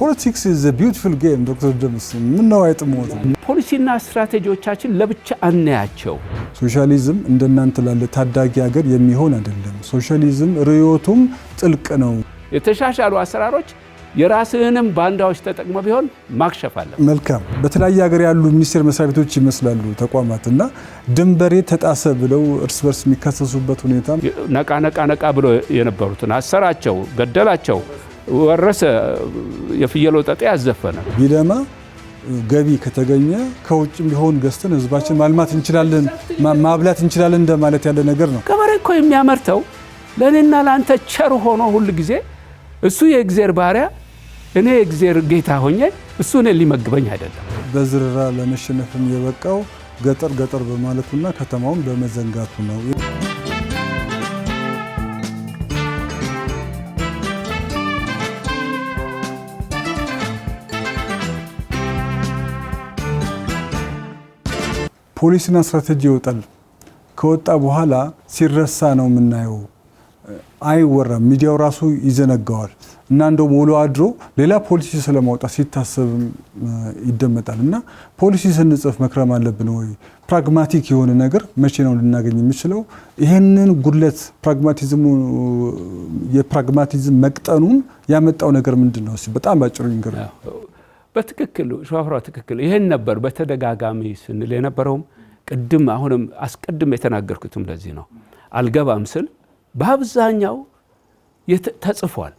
Politics is a beautiful game, Dr. James. ምን ነው አይጥሞት? ፖሊሲና ስትራቴጂዎቻችን ለብቻ አንያቸው። ሶሻሊዝም እንደናንተ ላለ ታዳጊ ሀገር የሚሆን አይደለም። ሶሻሊዝም ርዕዮቱም ጥልቅ ነው። የተሻሻሉ አሰራሮች የራስህንም ባንዳዎች ተጠቅመ ቢሆን ማክሸፍ አለ። መልካም። በተለያየ ሀገር ያሉ ሚኒስቴር መስሪያ ቤቶች ይመስላሉ ተቋማትና ድንበሬ ተጣሰ ብለው እርስ በርስ የሚካሰሱበት ሁኔታ ነቃ ብሎ የነበሩትን አሰራቸው፣ ገደላቸው፣ ወረሰ፣ የፍየል ወጠጤ ያዘፈነ ቢለማ ገቢ ከተገኘ ከውጭም ቢሆን ገዝተን ህዝባችን ማልማት እንችላለን፣ ማብላት እንችላለን እንደማለት ያለ ነገር ነው። ገበሬ እኮ የሚያመርተው ለኔና ላንተ ቸር ሆኖ ሁሉ ጊዜ እሱ የእግዚአብሔር ባሪያ እኔ የእግዚአብሔር ጌታ ሆኜ እሱ እኔን ሊመግበኝ አይደለም። በዝርራ ለመሸነፍም የበቃው ገጠር በማለቱና ከተማውን በመዘንጋቱ ነው። ፖሊሲና ስትራቴጂ ይወጣል። ከወጣ በኋላ ሲረሳ ነው የምናየው። አይወራም። ሚዲያው ራሱ ይዘነጋዋል እና እንደውም ውሎ አድሮ ሌላ ፖሊሲ ስለማውጣት ሲታሰብ ይደመጣል። እና ፖሊሲ ስንጽፍ መክረም አለብን ወይ? ፕራግማቲክ የሆነ ነገር መቼ ነው ልናገኝ የሚችለው? ይሄንን ጉድለት የፕራግማቲዝም መቅጠኑን ያመጣው ነገር ምንድነው? በጣም ባጭሩ ይንገር። በትክክል ሸዋፍራ ትክክል። ይሄን ነበር በተደጋጋሚ ስንል የነበረውም ቅድም አሁንም አስቀድም የተናገርኩትም ለዚህ ነው። አልገባም ስል በአብዛኛው ተጽፏል።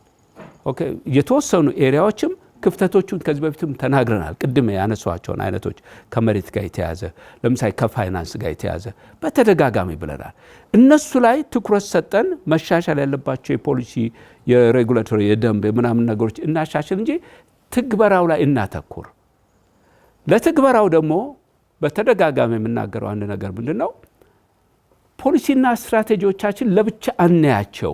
ኦኬ፣ የተወሰኑ ኤሪያዎችም ክፍተቶቹን ከዚህ በፊትም ተናግረናል። ቅድም ያነሷቸውን አይነቶች ከመሬት ጋር የተያዘ ለምሳሌ ከፋይናንስ ጋር የተያዘ በተደጋጋሚ ብለናል። እነሱ ላይ ትኩረት ሰጠን መሻሻል ያለባቸው የፖሊሲ የሬጉላቶሪ የደንብ ምናምን ነገሮች እናሻሽል እንጂ ትግበራው ላይ እናተኩር። ለትግበራው ደግሞ በተደጋጋሚ የምናገረው አንድ ነገር ምንድነው? ፖሊሲና ስትራቴጂዎቻችን ለብቻ አንያቸው።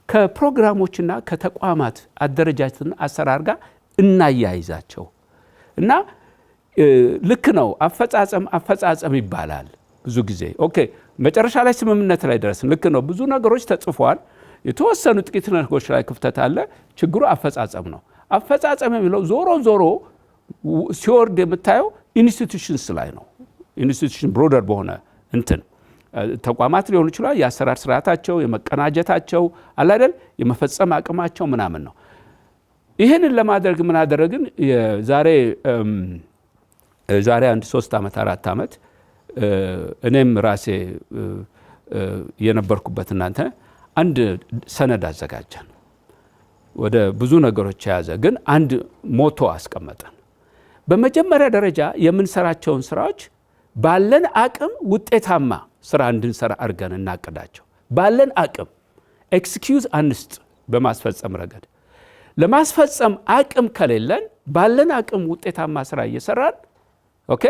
ከፕሮግራሞችና ከተቋማት አደረጃጀትና አሰራር ጋር እናያይዛቸው እና ልክ ነው አፈጻጸም ይባላል ብዙ ጊዜ። ኦኬ፣ መጨረሻ ላይ ስምምነት ላይ ደረስን። ልክ ነው፣ ብዙ ነገሮች ተጽፈዋል። የተወሰኑ ጥቂት ነገሮች ላይ ክፍተት አለ። ችግሩ አፈጻጸም ነው። አፈጻጸም የሚለው ዞሮ ሲወርድ የምታየው ኢንስቲትዩሽንስ ላይ ነው። ኢንስቲትዩሽን ብሮደር በሆነ እንትን ተቋማት ሊሆኑ ይችላል። የአሰራር ስርዓታቸው፣ የመቀናጀታቸው አለ አይደል፣ የመፈጸም አቅማቸው ምናምን ነው። ይህንን ለማድረግ ምን አደረግን? ዛሬ 3 ዓመት 4 ዓመት እኔም ራሴ የነበርኩበት እናንተ አንድ ሰነድ አዘጋጀን። ወደ ብዙ ነገሮች የያዘ ግን አንድ ሞቶ አስቀመጠን። በመጀመሪያ ደረጃ የምንሰራቸውን ስራዎች ባለን አቅም ውጤታማ ስራ እንድንሰራ አድርገን እናቅዳቸው። ባለን አቅም ኤክስኪዩዝ አንስጥ። በማስፈጸም ረገድ ለማስፈጸም አቅም ከሌለን ባለን አቅም ውጤታማ ስራ እየሰራን ኦኬ፣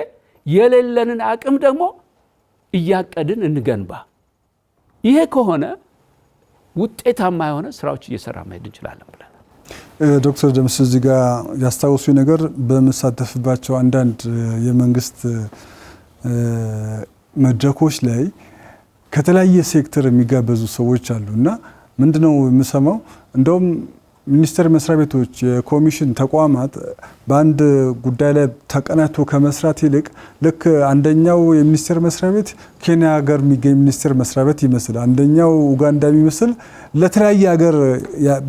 የሌለንን አቅም ደግሞ እያቀድን እንገንባ። ይሄ ከሆነ ውጤታማ የሆነ ስራዎች እየሰራ መሄድ እንችላለን ብለን ዶክተር ደምስ እዚህ ጋር ያስታውሱ ነገር በመሳተፍባቸው አንዳንድ የመንግስት መድረኮች ላይ ከተለያየ ሴክተር የሚጋበዙ ሰዎች አሉና ምንድነው የምሰማው? እንደውም ሚኒስቴር መስሪያ ቤቶች፣ የኮሚሽን ተቋማት በአንድ ጉዳይ ላይ ተቀናቶ ከመስራት ይልቅ ልክ አንደኛው የሚኒስቴር መስሪያ ቤት ኬንያ ሀገር የሚገኝ ሚኒስቴር መስሪያ ቤት ይመስል፣ አንደኛው ኡጋንዳ የሚመስል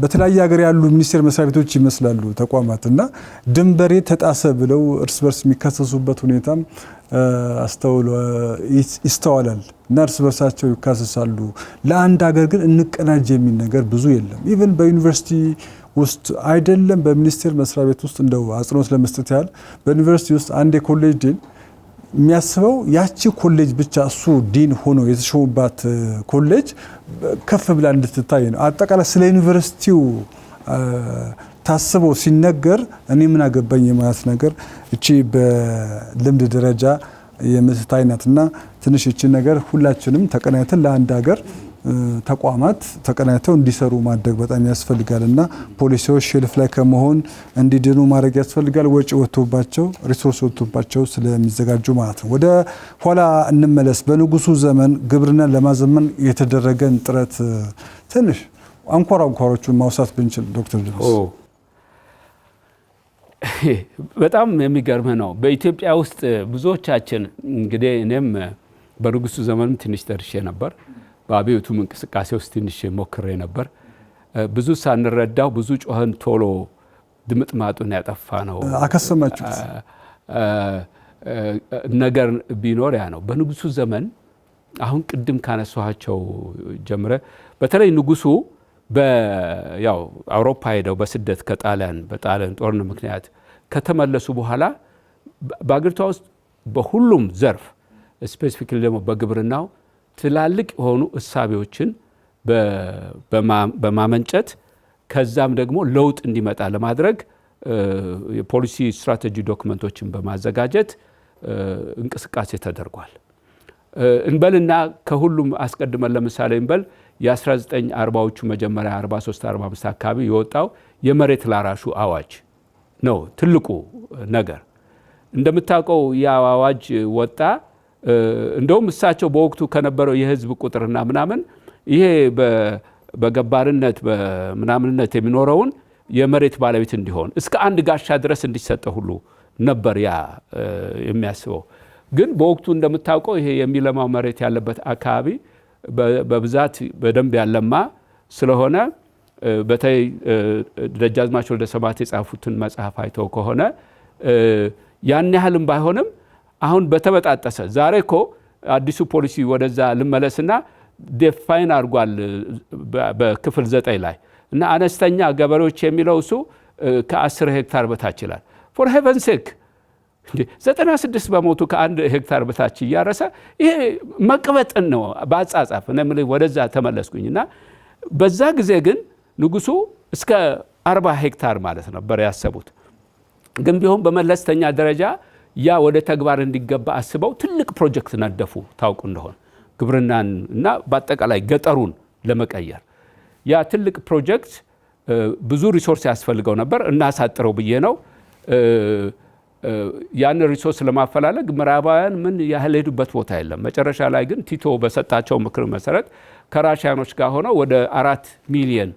በተለያየ ሀገር ያሉ ሚኒስቴር መስሪያ ቤቶች ይመስላሉ ተቋማትና ድንበሬ ተጣሰ ብለው እርስ በርስ የሚካሰሱበት ሁኔታም ይስተዋላል እና እርስ በርሳቸው ይካሰሳሉ። ለአንድ ሀገር ግን እንቀናጅ የሚል ነገር ብዙ የለም። ኢቭን በዩኒቨርሲቲ ውስጥ አይደለም በሚኒስቴር መስሪያ ቤት ውስጥ እንደው አጽንኦት ለመስጠት ያህል በዩኒቨርሲቲ ውስጥ አንድ የኮሌጅ ዲን የሚያስበው ያቺ ኮሌጅ ብቻ እሱ ዲን ሆኖ የተሾሙባት ኮሌጅ ከፍ ብላ እንድትታይ ነው። አጠቃላይ ስለ ዩኒቨርሲቲው ታስቦ ሲነገር እኔ ምን አገባኝ የማለት ነገር እቺ በልምድ ደረጃ የምትታይ ናትና ትንሽ እቺ ነገር ሁላችንም ተቀናይተን ለአንድ ሀገር ተቋማት ተቀናይተው እንዲሰሩ ማድረግ በጣም ያስፈልጋልና ፖሊሲዎች ሼልፍ ላይ ከመሆን እንዲድኑ ማድረግ ያስፈልጋል። ወጪ ወጥቶባቸው ሪሶርስ ወጥቶባቸው ስለሚዘጋጁ ማለት ነው። ወደ ኋላ እንመለስ። በንጉሱ ዘመን ግብርናን ለማዘመን የተደረገን ጥረት ትንሽ አንኳሮቹን ማውሳት ብንችል ዶክተር ድረስ በጣም የሚገርም ነው። በኢትዮጵያ ውስጥ ብዙዎቻችን እንግዲህ እኔም በንጉሱ ዘመንም ትንሽ ደርሼ ነበር። በአብዮቱም እንቅስቃሴ ውስጥ ትንሽ ሞክሬ ነበር። ብዙ ሳንረዳው ብዙ ጮኸን ቶሎ ድምጥማጡን ያጠፋ ነው አከሰማችሁት ነገር ቢኖር ያ ነው። በንጉሱ ዘመን አሁን ቅድም ካነሷቸው ጀምረ በተለይ ንጉሱ ያው አውሮፓ ሄደው በስደት በጣሊያን ጦርነት ምክንያት ከተመለሱ በኋላ በአገሪቷ ውስጥ በሁሉም ዘርፍ ስፔሲፊካሊ ደግሞ በግብርናው ትላልቅ የሆኑ እሳቤዎችን በማመንጨት ከዛም ደግሞ ለውጥ እንዲመጣ ለማድረግ የፖሊሲ ስትራቴጂ ዶክመንቶችን በማዘጋጀት እንቅስቃሴ ተደርጓል። እንበልና ከሁሉም አስቀድመን ለምሳሌ እንበል የ1940ዎቹ መጀመሪያ 43 45 አካባቢ የወጣው የመሬት ላራሹ አዋጅ ነው ትልቁ ነገር። እንደምታውቀው ያ አዋጅ ወጣ። እንደውም እሳቸው በወቅቱ ከነበረው የህዝብ ቁጥርና ምናምን ይሄ በገባርነት በምናምንነት የሚኖረውን የመሬት ባለቤት እንዲሆን እስከ አንድ ጋሻ ድረስ እንዲሰጠ ሁሉ ነበር ያ የሚያስበው። ግን በወቅቱ እንደምታውቀው ይሄ የሚለማው መሬት ያለበት አካባቢ በብዛት በደንብ ያለማ ስለሆነ በተለይ ደጃዝማች ወልደ ሰንበት የጻፉትን መጽሐፍ አይተው ከሆነ ያን ያህልም ባይሆንም አሁን በተበጣጠሰ ዛሬ እኮ አዲሱ ፖሊሲ ወደዛ ልመለስና ዴፋይን አድርጓል በክፍል 9 ላይ እና አነስተኛ ገበሬዎች የሚለው እሱ ከ10 ሄክታር በታች ይላል። ፎር ሄቨን ሴክ 96 በመቶ ከ1 ሄክታር በታች እያረሰ ይሄ መቅበጥን ነው በአጻጻፍ። እኔም ወደዛ ተመለስኩኝና በዛ ጊዜ ግን ንጉሱ እስከ 40 ሄክታር ማለት ነበር ያሰቡት። ግን ቢሆን በመለስተኛ ደረጃ ያ ወደ ተግባር እንዲገባ አስበው ትልቅ ፕሮጀክት ነደፉ። ታውቁ እንደሆነ ግብርናን እና በአጠቃላይ ገጠሩን ለመቀየር ያ ትልቅ ፕሮጀክት ብዙ ሪሶርስ ያስፈልገው ነበር። እናሳጥረው ብዬ ነው። ያን ሪሶርስ ለማፈላለግ ምዕራባውያን ምን ያህል ሄዱበት ቦታ የለም። መጨረሻ ላይ ግን ቲቶ በሰጣቸው ምክር መሰረት ከራሽያኖች ጋር ሆነው ወደ 4 ሚሊዮን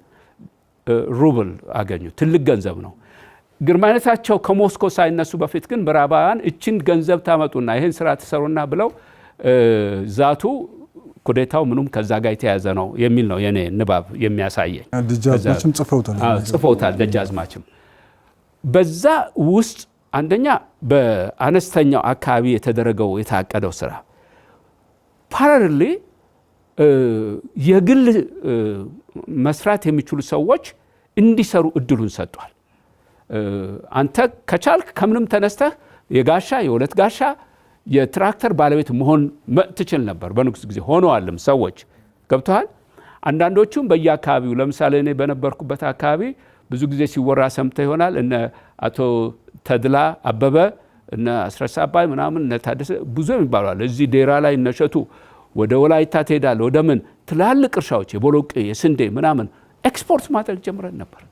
ሩብል አገኙ። ትልቅ ገንዘብ ነው። ግርማዊነታቸው ከሞስኮ ሳይነሱ በፊት ግን ምዕራባውያን እችን ገንዘብ ታመጡና ይህን ስራ ትሰሩና ብለው ዛቱ። ኩዴታው ምኑም ከዛ ጋር የተያዘ ነው የሚል ነው የኔ ንባብ የሚያሳየኝ። ደጃዝማችም ጽፈውታል። ደጃዝማችም በዛ ውስጥ አንደኛ በአነስተኛው አካባቢ የተደረገው የታቀደው ስራ ፓራሌሊ የግል መስራት የሚችሉ ሰዎች እንዲሰሩ እድሉን ሰጥቷል። አንተ ከቻልክ ከምንም ተነስተህ የጋሻ የሁለት ጋሻ የትራክተር ባለቤት መሆን ትችል ነበር። በንጉስ ጊዜ ሆነዋልም ሰዎች ገብተዋል። አንዳንዶቹም በየአካባቢው ለምሳሌ እኔ በነበርኩበት አካባቢ ብዙ ጊዜ ሲወራ ሰምተ ይሆናል። እነ አቶ ተድላ አበበ እነ አስረስ አባይ ምናምን እነ ታደሰ ብዙ የሚባሉ አለ። እዚህ ዴራ ላይ እነሸቱ ወደ ወላይታ ትሄዳለ ወደ ምን ትላልቅ እርሻዎች የቦሎቄ የስንዴ ምናምን ኤክስፖርት ማድረግ ጀምረን ነበር።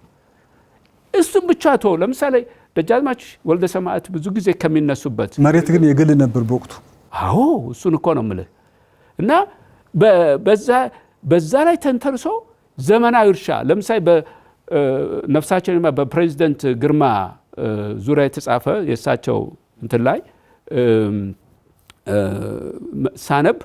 እሱም ብቻ ተው። ለምሳሌ ደጃዝማች ወልደ ሰንበት ብዙ ጊዜ ከሚነሱበት መሬት ግን የግል ነበር በወቅቱ። አዎ እሱን እኮ ነው የምልህ። እና በዛ ላይ ተንተርሶ ዘመናዊ እርሻ ለምሳሌ በነፍሳቸው በፕሬዚደንት ግርማ ዙሪያ የተጻፈ የእሳቸው እንትን ላይ ሳነብ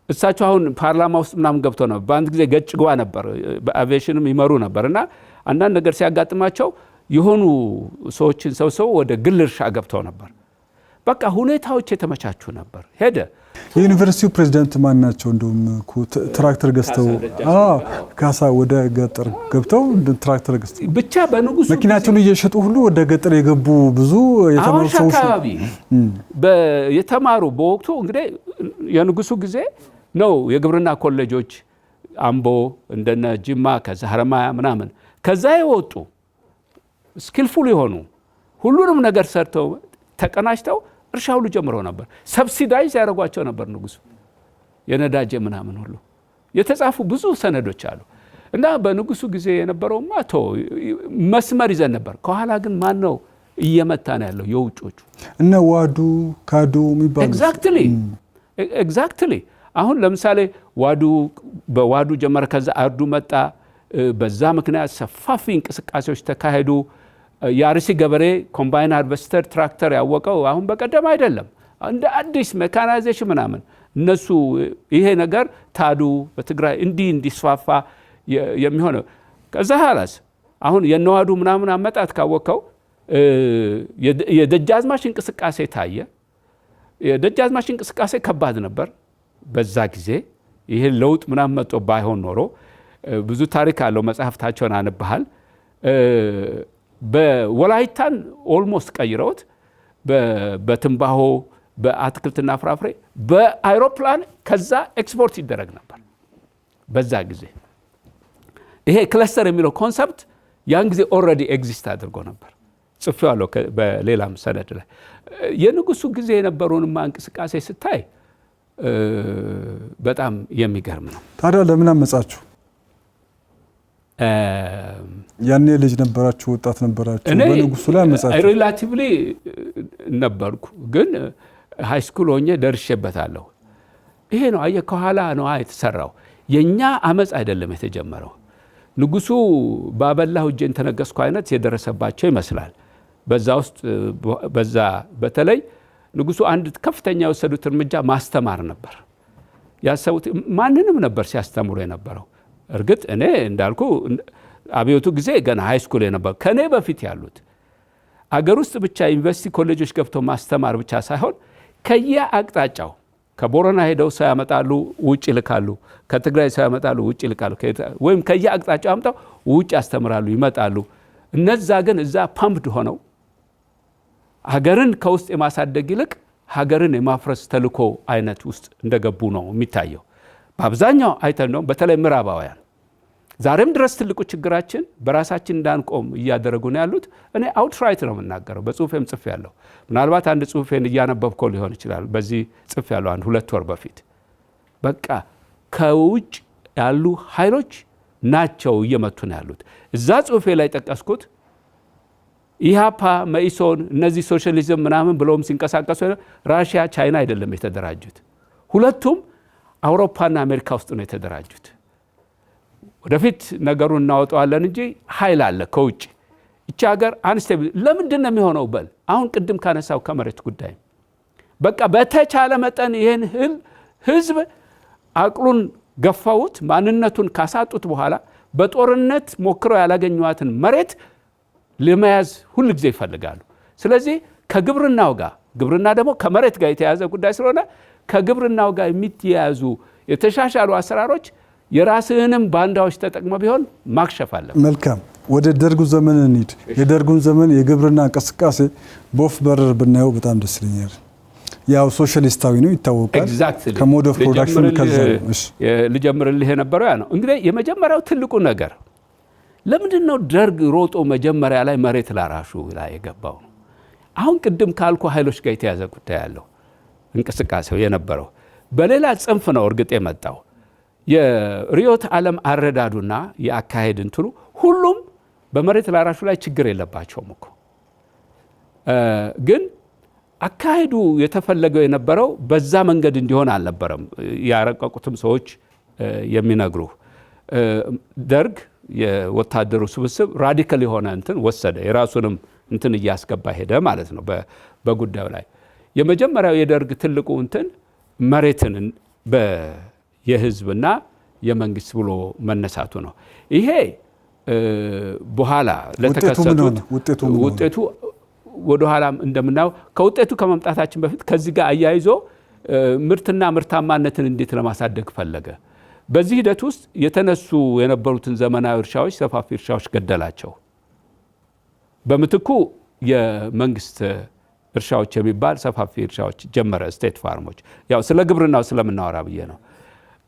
እሳቸው አሁን ፓርላማ ውስጥ ምናምን ገብተው ነበር። በአንድ ጊዜ ገጭጓ ነበር፣ በአቪዬሽንም ይመሩ ነበር። እና አንዳንድ ነገር ሲያጋጥማቸው የሆኑ ሰዎችን ሰብስበው ወደ ግል እርሻ ገብተው ነበር። በቃ ሁኔታዎች የተመቻቹ ነበር። ሄደ። የዩኒቨርሲቲው ፕሬዚዳንት ማን ናቸው? እንደውም ትራክተር ገዝተው ካሳ ወደ ገጠር ገብተው ትራክተር ገዝተው ብቻ በንጉሱ መኪናቸውን እየሸጡ ሁሉ ወደ ገጠር የገቡ ብዙ የተማሩ ሰዎች አካባቢ የተማሩ በወቅቱ እንግዲህ የንጉሱ ጊዜ ነው። የግብርና ኮሌጆች አምቦ እንደነ ጅማ ከዛ ሀረማያ ምናምን ከዛ የወጡ ስኪልፉል የሆኑ ሁሉንም ነገር ሰርተው ተቀናጅተው እርሻ ሁሉ ጀምረው ነበር። ሰብሲዳይዝ ያደርጓቸው ነበር ንጉሱ። የነዳጅ ምናምን ሁሉ የተጻፉ ብዙ ሰነዶች አሉ። እና በንጉሱ ጊዜ የነበረው ማቶ መስመር ይዘን ነበር። ከኋላ ግን ማን ነው እየመታ ነው ያለው? የውጮቹ እና ዋዱ ካዱ የሚባሉ ኤግዛክትሊ። አሁን ለምሳሌ በዋዱ ጀመረ፣ ከዛ አርዱ መጣ። በዛ ምክንያት ሰፋፊ እንቅስቃሴዎች ተካሄዱ። የአርሲ ገበሬ ኮምባይን ሃርቨስተር ትራክተር ያወቀው አሁን በቀደም አይደለም። እንደ አዲስ ሜካናይዜሽን ምናምን እነሱ ይሄ ነገር ታዱ በትግራይ እንዲስፋፋ የሚሆነው ከዛ ኋላስ አሁን የነዋዱ ምናምን አመጣት ካወቀው የደጃዝማች እንቅስቃሴ ታየ። የደጃዝማች እንቅስቃሴ ከባድ ነበር በዛ ጊዜ። ይሄ ለውጥ ምናምን መጥቶ ባይሆን ኖሮ ብዙ ታሪክ አለው። መጽሐፍታቸውን አንብሃል። በወላይታን ኦልሞስት ቀይረውት በትንባሆ በአትክልትና ፍራፍሬ በአይሮፕላን ከዛ ኤክስፖርት ይደረግ ነበር በዛ ጊዜ። ይሄ ክለስተር የሚለው ኮንሰፕት ያን ጊዜ ኦልሬዲ ኤግዚስት አድርጎ ነበር። ጽፌዋለሁ በሌላም ሰነድ ላይ። የንጉሱ ጊዜ የነበረውንማ እንቅስቃሴ ስታይ በጣም የሚገርም ነው። ታዲያ ለምን አመጻችሁ? ያኔ ልጅ ነበራችሁ፣ ወጣት ነበራችሁ፣ በንጉሱ ላይ አመጻችሁ? ሪላቲቭሊ ነበርኩ፣ ግን ሃይ ስኩል ሆኜ ደርሼበታለሁ። ይሄ ነው አየህ፣ ከኋላ ነው የተሰራው። የኛ አመጽ አይደለም የተጀመረው። ንጉሱ ባበላሁ እጄን ተነገስኩ አይነት የደረሰባቸው ይመስላል። በዛ ውስጥ በተለይ ንጉሱ አንድ ከፍተኛ የወሰዱት እርምጃ ማስተማር ነበር። ያሰቡት ማንንም ነበር ሲያስተምሩ የነበረው። እርግጥ እኔ እንዳልኩ አብዮቱ ጊዜ ገና ሃይ ስኩል የነበሩ ከኔ በፊት ያሉት አገር ውስጥ ብቻ ዩኒቨርሲቲ ኮሌጆች ገብተው ማስተማር ብቻ ሳይሆን ከየአቅጣጫው ከቦረና ሄደው ሰው ያመጣሉ፣ ውጭ ይልካሉ። ከትግራይ ሰው ያመጣሉ፣ ውጭ ይልካሉ። ወይም ከየአቅጣጫው አምጣው ውጭ ያስተምራሉ፣ ይመጣሉ። እነዛ ግን እዛ ፓምፕድ ሆነው ሀገርን ከውስጥ የማሳደግ ይልቅ ሀገርን የማፍረስ ተልኮ አይነት ውስጥ እንደገቡ ነው የሚታየው። በአብዛኛው አይተን ነው። በተለይ ምዕራባውያን ዛሬም ድረስ ትልቁ ችግራችን በራሳችን እንዳንቆም እያደረጉ ነው ያሉት። እኔ አውትራይት ነው የምናገረው። በጽሁፌም ጽፌ ያለሁ። ምናልባት አንድ ጽሁፌን እያነበብከው ሊሆን ይችላል። በዚህ ጽፌ ያለሁ 2 ወር በፊት። በቃ ከውጭ ያሉ ኃይሎች ናቸው እየመቱ ነው ያሉት። እዛ ጽሁፌ ላይ ጠቀስኩት ኢሃፓ፣ መኢሶን፣ እነዚህ ሶሻሊዝም ምናምን ብለውም ሲንቀሳቀሱ ራሽያ፣ ቻይና አይደለም የተደራጁት። ሁለቱም አውሮፓና አሜሪካ ውስጥ ነው የተደራጁት። ወደፊት ነገሩን እናወጣዋለን እንጂ ኃይል አለ ከውጭ። እቺ ሀገር አንስቴብል ለምንድን ነው የሚሆነው? በል አሁን ቅድም ካነሳው ከመሬት ጉዳይ በቃ በተቻለ መጠን ይህን ህዝብ አቅሉን ገፋውት ማንነቱን ካሳጡት በኋላ በጦርነት ሞክረው ያላገኟትን መሬት ለመያዝ ሁሉ ጊዜ ይፈልጋሉ። ስለዚህ ከግብርናው ጋር ግብርና ደግሞ ከመሬት ጋር የተያያዘ ጉዳይ ስለሆነ ከግብርናው ጋር የሚያያዙ የተሻሻሉ አሰራሮች የራስህንም ባንዳዎች ተጠቅመ ቢሆን ማክሸፍ አለ። መልካም፣ ወደ ደርጉ ዘመን እንሂድ። የደርጉን ዘመን የግብርና እንቅስቃሴ በወፍ በረር ብናየው በጣም ደስ ይለኛል። ያው ሶሻሊስታዊ ነው ይታወቃል። ከሞድ ኦፍ ፕሮዳክሽን ልጀምርልህ የነበረው ያ ነው። እንግዲህ የመጀመሪያው ትልቁ ነገር ለምንድን ነው ደርግ ሮጦ መጀመሪያ ላይ መሬት ላራሹ ላይ የገባው? አሁን ቅድም ካልኩ ኃይሎች ጋር የተያዘ ጉዳይ ያለው እንቅስቃሴው የነበረው በሌላ ጽንፍ ነው። እርግጥ የመጣው የሪዮት ዓለም አረዳዱና የአካሄድ እንትኑ ሁሉም በመሬት ላራሹ ላይ ችግር የለባቸውም እኮ። ግን አካሄዱ የተፈለገው የነበረው በዛ መንገድ እንዲሆን አልነበረም። ያረቀቁትም ሰዎች የሚነግሩ ደርግ የወታደሩ ስብስብ ራዲካል የሆነ እንትን ወሰደ። የራሱንም እንትን እያስገባ ሄደ ማለት ነው በጉዳዩ ላይ። የመጀመሪያው የደርግ ትልቁ እንትን መሬትን የህዝብና የመንግስት ብሎ መነሳቱ ነው። ይሄ በኋላ ለተከሰቱት ውጤቱ ወደ ኋላም እንደምናየው ከውጤቱ ከመምጣታችን በፊት ከዚህ ጋር አያይዞ ምርትና ምርታማነትን እንዴት ለማሳደግ ፈለገ። በዚህ ሂደት ውስጥ የተነሱ የነበሩትን ዘመናዊ እርሻዎች፣ ሰፋፊ እርሻዎች ገደላቸው። በምትኩ የመንግስት እርሻዎች የሚባል ሰፋፊ እርሻዎች ጀመረ፣ ስቴት ፋርሞች። ያው ስለ ግብርናው ስለምናወራ ብዬ ነው።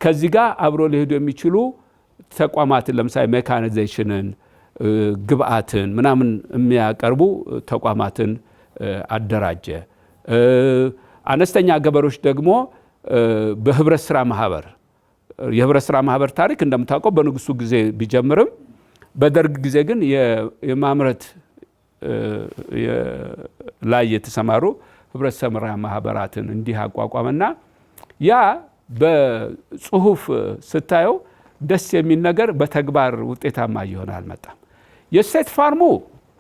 ከዚህ ጋር አብሮ ሊሄዱ የሚችሉ ተቋማትን ለምሳሌ ሜካናይዜሽንን፣ ግብአትን ምናምን የሚያቀርቡ ተቋማትን አደራጀ። አነስተኛ ገበሬዎች ደግሞ በህብረት ስራ ማህበር የህብረት ስራ ማህበር ታሪክ እንደምታውቀው በንጉሱ ጊዜ ቢጀምርም በደርግ ጊዜ ግን የማምረት ላይ የተሰማሩ ህብረት ስራ ማህበራትን እንዲህ አቋቋመና ያ በጽሁፍ ስታየው ደስ የሚል ነገር በተግባር ውጤታማ እየሆነ አልመጣም። የስቴት ፋርሙ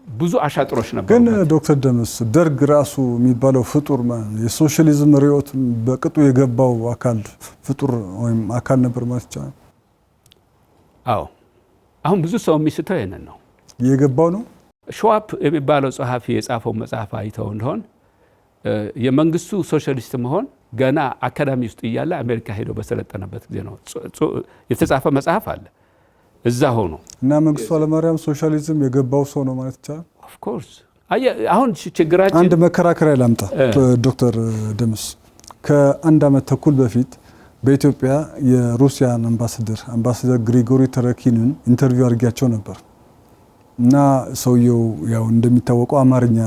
ብዙ አሻጥሮች ነበሩ። ግን ዶክተር ደምስ ደርግ ራሱ የሚባለው ፍጡር የሶሻሊዝም ርዕዮት በቅጡ የገባው አካል ፍጡር ወይም አካል ነበር ማለት ይቻላል? አዎ አሁን ብዙ ሰው የሚስተው ይሄንን ነው። የገባው ነው። ሸዋፕ የሚባለው ጸሐፊ የጻፈው መጽሐፍ አይተው እንደሆን የመንግስቱ ሶሻሊስት መሆን ገና አካዳሚ ውስጥ እያለ አሜሪካ ሄዶ በሰለጠነበት ጊዜ ነው የተጻፈ መጽሐፍ አለ እዛ ሆኖ እና መንግስቱ ኃይለማርያም ሶሻሊዝም የገባው ሰው ነው ማለት ይቻላል? ኦፍ ኮርስ። አሁን ችግራችን አንድ መከራከሪያ ላምጣ ዶክተር ደምስ ከአንድ ዓመት ተኩል በፊት በኢትዮጵያ የሩሲያን አምባሳደር ግሪጎሪ ተረኪንን ኢንተርቪው አድርጊያቸው ነበር እና ሰውየው ያው እንደሚታወቀው አማርኛ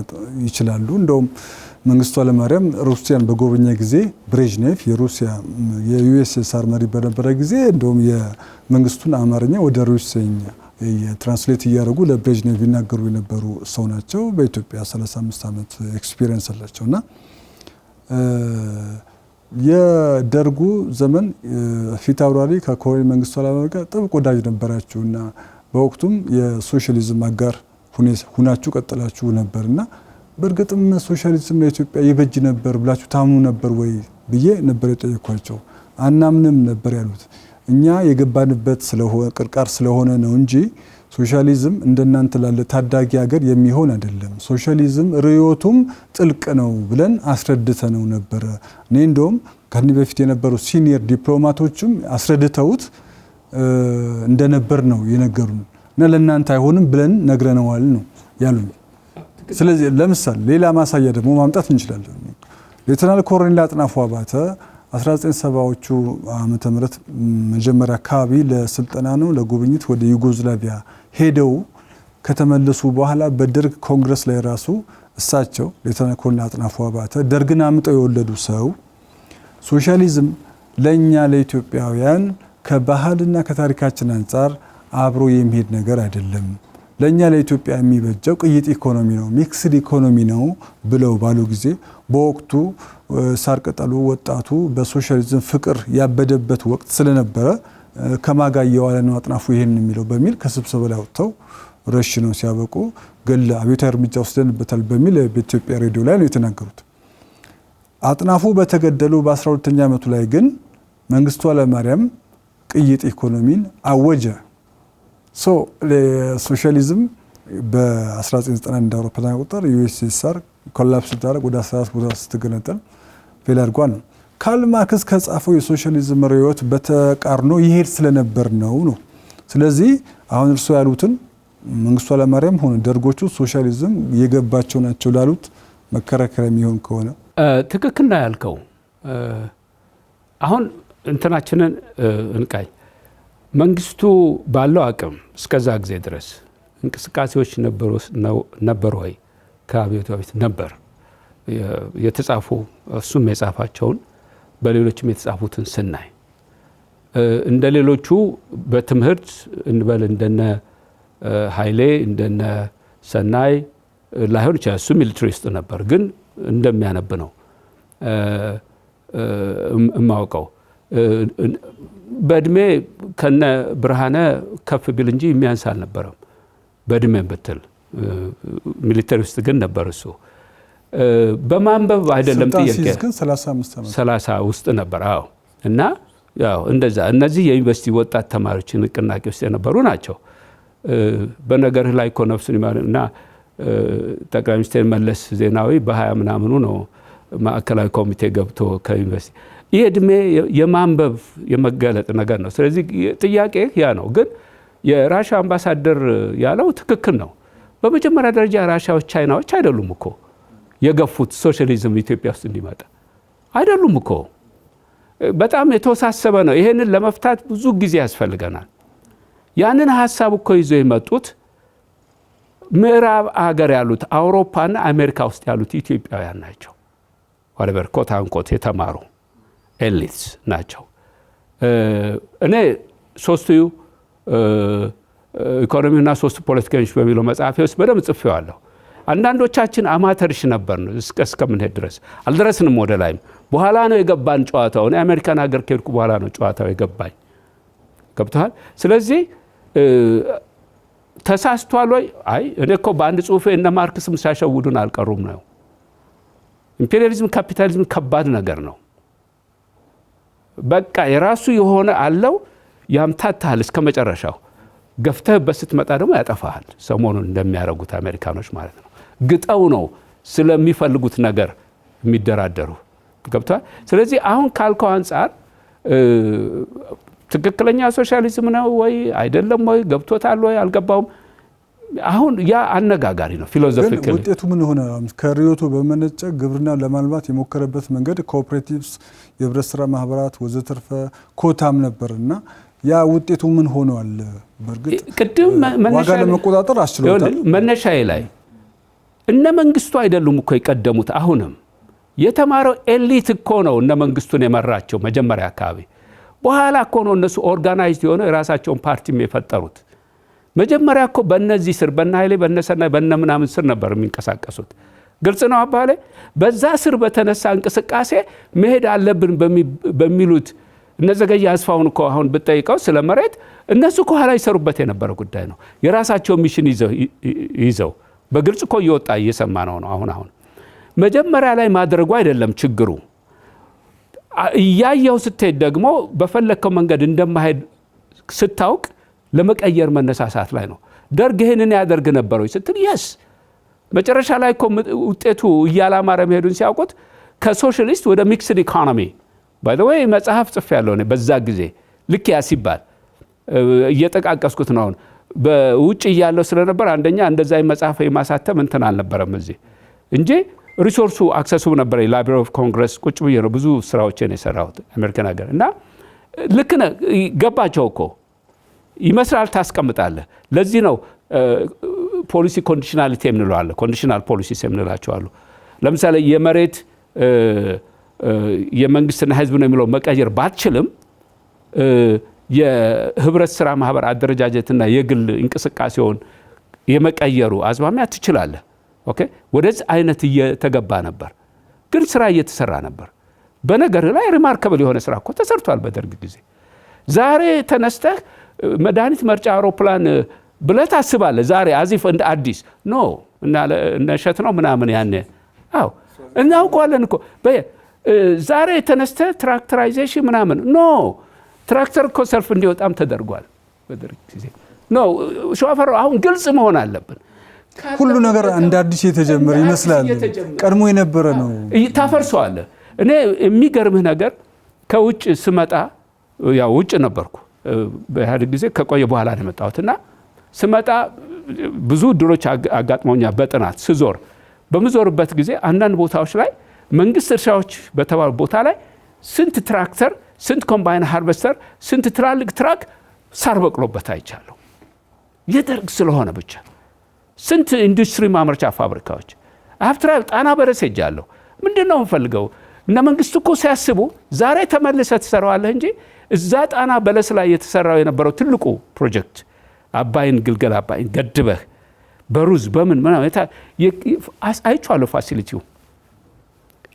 ይችላሉ። እንደውም መንግስቱ ኃይለማርያም ሩሲያን በጎበኘ ጊዜ ብሬዥኔቭ የሩሲያ የዩኤስኤስአር መሪ በነበረ ጊዜ እንደውም የመንግስቱን አማርኛ ወደ ሩሲኛ የትራንስሌት እያደረጉ ለብሬዥኔቭ ይናገሩ የነበሩ ሰው ናቸው። በኢትዮጵያ 35 ዓመት ኤክስፒሪየንስ አላቸው እና የደርጉ ዘመን ፊት አውራሪ ከኮሎኔል መንግስቱ ኃይለማርያም ጋር ጥብቅ ወዳጅ ነበራችሁ እና በወቅቱም የሶሻሊዝም አጋር ሁናችሁ ቀጥላችሁ ነበርና በእርግጥም ሶሻሊዝም ለኢትዮጵያ ይበጅ ነበር ብላችሁ ታምኑ ነበር ወይ ብዬ ነበር የጠየኳቸው። አናምንም ነበር ያሉት። እኛ የገባንበት ስለሆነ ቅርቃር ስለሆነ ነው እንጂ ሶሻሊዝም እንደናንተ ላለ ታዳጊ ሀገር የሚሆን አይደለም። ሶሻሊዝም ርዕዮቱም ጥልቅ ነው ብለን አስረድተነው ነበረ። እኔ እንደውም ከዚህ በፊት የነበሩ ሲኒየር ዲፕሎማቶችም አስረድተውት እንደነበር ነው የነገሩን እና ለእናንተ አይሆንም ብለን ነግረነዋል ነው ያሉኝ። ስለዚህ ለምሳሌ ሌላ ማሳያ ደግሞ ማምጣት እንችላለን። ሌተናል ኮሎኔል አጥናፉ አባተ 1970ዎቹ ዓመተ ምህረት መጀመሪያ አካባቢ ለስልጠና ነው ለጉብኝት ወደ ዩጎዝላቪያ ሄደው ከተመለሱ በኋላ በደርግ ኮንግረስ ላይ ራሱ እሳቸው ሌተናል ኮሎኔል አጥናፉ አባተ ደርግን አምጠው የወለዱ ሰው ሶሻሊዝም ለእኛ ለኢትዮጵያውያን ከባህልና ከታሪካችን አንጻር አብሮ የሚሄድ ነገር አይደለም፣ ለእኛ ለኢትዮጵያ የሚበጀው ቅይጥ ኢኮኖሚ ነው፣ ሚክስድ ኢኮኖሚ ነው ብለው ባሉ ጊዜ በወቅቱ ሳር ቅጠሉ ወጣቱ በሶሻሊዝም ፍቅር ያበደበት ወቅት ስለነበረ ከማጋ እየዋለ ነው አጥናፉ ይሄን የሚለው በሚል ከስብሰባ ላይ ወጥተው ረሽነው ሲያበቁ ገለ አብዮታዊ እርምጃ ወስደንበታል በሚል በኢትዮጵያ ሬዲዮ ላይ ነው የተናገሩት። አጥናፉ በተገደሉ በ12ኛ ዓመቱ ላይ ግን መንግስቱ ኃይለማርያም ቅይጥ ኢኮኖሚን አወጀ። ሶሻሊዝም በ1990 እንደ አውሮፓውያን አቆጣጠር ዩኤስኤስአር ኮላፕስ ሲደረግ ወደ 14 ቦታ ስትገነጠል ፌል አድርጓል ነው። ካርል ማርክስ ከጻፈው የሶሻሊዝም ርዕዮት በተቃርኖ ይሄድ ስለነበር ነው። ስለዚህ አሁን እርሶ ያሉትን መንግስቱ ኃይለማርያም ሆነ ደርጎቹ ሶሻሊዝም የገባቸው ናቸው ላሉት መከራከሪያ የሚሆን ከሆነ ትክክል ነው ያልከው። አሁን እንትናችንን እንቃኝ። መንግስቱ ባለው አቅም እስከዛ ጊዜ ድረስ እንቅስቃሴዎች ነበሩ ወይ? ከአብዮታዊ በፊት ነበር የተጻፉ እሱም የጻፋቸውን በሌሎችም የተጻፉትን ስናይ እንደ ሌሎቹ በትምህርት እንበል እንደነ ኃይሌ እንደነ ሰናይ ላይሆን ይችላል። እሱ ሚሊትሪ ውስጥ ነበር፣ ግን እንደሚያነብ ነው እማውቀው። በእድሜ ከነ ብርሃነ ከፍ ቢል እንጂ የሚያንስ አልነበረም። በእድሜ ብትል ሚሊተሪ ውስጥ ግን ነበር እሱ። በማንበብ አይደለም ጥያቄ 30 ውስጥ ነበር። አዎ። እና ያው እንደዛ እነዚህ የዩኒቨርሲቲ ወጣት ተማሪዎች ንቅናቄ ውስጥ የነበሩ ናቸው። በነገርህ ላይ እኮ ነፍሱን ይማርና ጠቅላይ ሚኒስትር መለስ ዜናዊ በ20 ምናምኑ ነው ማዕከላዊ ኮሚቴ ገብቶ ከዩኒቨርሲቲ። ይህ እድሜ የማንበብ የመገለጥ ነገር ነው። ስለዚህ ጥያቄ ያ ነው። ግን የራሻ አምባሳደር ያለው ትክክል ነው። በመጀመሪያ ደረጃ ራሻዎች ቻይናዎች አይደሉም እኮ የገፉት ሶሻሊዝም ኢትዮጵያ ውስጥ እንዲመጣ አይደሉም እኮ። በጣም የተወሳሰበ ነው። ይሄንን ለመፍታት ብዙ ጊዜ ያስፈልገናል። ያንን ሀሳብ እኮ ይዞ የመጡት ምዕራብ ሀገር ያሉት አውሮፓና አሜሪካ ውስጥ ያሉት ኢትዮጵያውያን ናቸው። ወለበር ኮት አንኮት የተማሩ ኤሊትስ ናቸው። እኔ ሶስቱ ኢኮኖሚና ሶስቱ ፖለቲከኞች በሚለው መጽሐፌ ውስጥ በደንብ ጽፌዋለሁ። አንዳንዶቻችን አማተርሽ ነበር እስከምንሄድ ድረስ አልደረስንም ወደ ላይም። በኋላ ነው የገባን ጨዋታው። እኔ አሜሪካን ሀገር ከሄድኩ በኋላ ነው ጨዋታው የገባኝ። ገብቶሃል? ስለዚህ ተሳስቷል ወይ? አይ እኔ እኮ በአንድ ጽሁፌ እነ ማርክስም ሲያሸውዱን አልቀሩም ነው። ኢምፔሪያሊዝም ካፒታሊዝም ከባድ ነገር ነው። በቃ የራሱ የሆነ አለው ያምታታል እስከ መጨረሻው። ገፍተህበት ስትመጣ ደግሞ ያጠፋሃል። ሰሞኑን እንደሚያደርጉት አሜሪካኖች ማለት ነው። ግጠው ነው ስለሚፈልጉት ነገር የሚደራደሩ ገብቷል። ስለዚህ አሁን ካልከው አንጻር ትክክለኛ ሶሻሊዝም ነው ወይ አይደለም ወይ ገብቶታል ወይ አልገባውም? አሁን ያ አነጋጋሪ ነው። ፊሎሶፊካሊ ውጤቱ ምን ሆነ? ከሪዮቱ በመነጨ ግብርና ለማልማት የሞከረበት መንገድ ኮኦፕሬቲቭስ፣ የህብረት ስራ ማህበራት ወዘተርፈ ኮታም ነበርና ያ ውጤቱ ምን ሆኗል? በእርግጥ ቅድም ዋጋ ለመቆጣጠር አስችሎታል። መነሻዬ ላይ እነ መንግስቱ አይደሉም እኮ የቀደሙት። አሁንም የተማረው ኤሊት እኮ ነው እነ መንግስቱን የመራቸው መጀመሪያ አካባቢ። በኋላ እኮ ነው እነሱ ኦርጋናይዝድ የሆነ የራሳቸውን ፓርቲም የፈጠሩት። መጀመሪያ እኮ በእነዚህ ስር በእነ ኃይሌ በእነሰናይ በእነ ምናምን ስር ነበር የሚንቀሳቀሱት። ግልጽ ነው አባሌ። በዛ ስር በተነሳ እንቅስቃሴ መሄድ አለብን በሚሉት እነዘገየ አስፋውን እኮ አሁን ብጠይቀው ስለ መሬት እነሱ ከኋላ ይሰሩበት የነበረ ጉዳይ ነው። የራሳቸው ሚሽን ይዘው በግልጽ እኮ እየወጣ እየሰማ ነው። አሁን መጀመሪያ ላይ ማድረጉ አይደለም ችግሩ። እያየው ስትሄድ ደግሞ በፈለከው መንገድ እንደማሄድ ስታውቅ ለመቀየር መነሳሳት ላይ ነው። ደርግ ይህንን ያደርግ ነበረው ስትል የስ መጨረሻ ላይ እኮ ውጤቱ እያላማረ መሄዱን ሲያውቁት ከሶሻሊስት ወደ ሚክስድ ኢኮኖሚ ባይ ዘ ዌይ መጽሐፍ ጽፌያለሁ እኔ በዛ ጊዜ ልክ ያ ሲባል እየጠቃቀስኩት ነው። በውጭ እያለው ስለነበር አንደኛ እንደዛ መጽሐፍ የማሳተም እንትን አልነበረም እዚህ እንጂ ሪሶርሱ አክሰሱ ነበር። ላይብራሪ ኦፍ ኮንግረስ ቁጭ ብዬ ነው ብዙ ስራዎችን የሰራሁት አሜሪካን ሀገር እና ልክ ነህ ገባቸው እኮ ይመስላል ታስቀምጣለህ። ለዚህ ነው ፖሊሲ ኮንዲሽናሊቲ የምንለዋለን። ኮንዲሽናል ፖሊሲስ የምንላቸው አሉ። ለምሳሌ የመሬት የመንግስትና ህዝብ ነው የሚለው መቀየር ባትችልም የህብረት ስራ ማህበር አደረጃጀትና የግል እንቅስቃሴውን የመቀየሩ አዝማሚያ ትችላለህ። ኦኬ ወደዚህ አይነት እየተገባ ነበር፣ ግን ስራ እየተሰራ ነበር። በነገር ላይ ሪማርከብል የሆነ ስራ እኮ ተሰርቷል በደርግ ጊዜ። ዛሬ ተነስተህ መድኃኒት መርጫ አውሮፕላን ብለህ ታስባለህ ዛሬ አዚፍ እንደ አዲስ ኖ እና ሸት ነው ምናምን ያኔ አዎ እናውቀዋለን እኮ ዛሬ ተነስተህ ትራክተራይዜሽን ምናምን ኖ ትራክተር እኮ ሰልፍ እንዲወጣም ተደርጓል በደርግ ጊዜ ኖ ሾፈር አሁን ግልጽ መሆን አለብን። ሁሉ ነገር እንደ አዲስ የተጀመረ ይመስላል። ቀድሞ የነበረ ነው ታፈርሰዋለህ። እኔ የሚገርምህ ነገር ከውጭ ስመጣ ያው ውጭ ነበርኩ በኢህአዴግ ጊዜ ከቆየ በኋላ ነው የመጣሁትና ስመጣ ብዙ ድሮች አጋጥመውኛል። በጥናት ስዞር በምዞርበት ጊዜ አንዳንድ ቦታዎች ላይ መንግስት እርሻዎች በተባሉ ቦታ ላይ ስንት ትራክተር፣ ስንት ኮምባይን ሃርቨስተር፣ ስንት ትላልቅ ትራክ ሳር በቅሎበት አይቻለሁ። የደርግ ስለሆነ ብቻ ስንት ኢንዱስትሪ ማምረቻ ፋብሪካዎች አፍትራል ጣና በለስ ሄጃለሁ። ምንድነው የምፈልገው? እነ መንግስት እኮ ሲያስቡ ዛሬ ተመልሰህ ትሰራዋለህ እንጂ እዛ ጣና በለስ ላይ የተሰራው የነበረው ትልቁ ፕሮጀክት አባይን ግልገል አባይን ገድበህ በሩዝ በምን ምናምን አይቼዋለሁ ፋሲሊቲው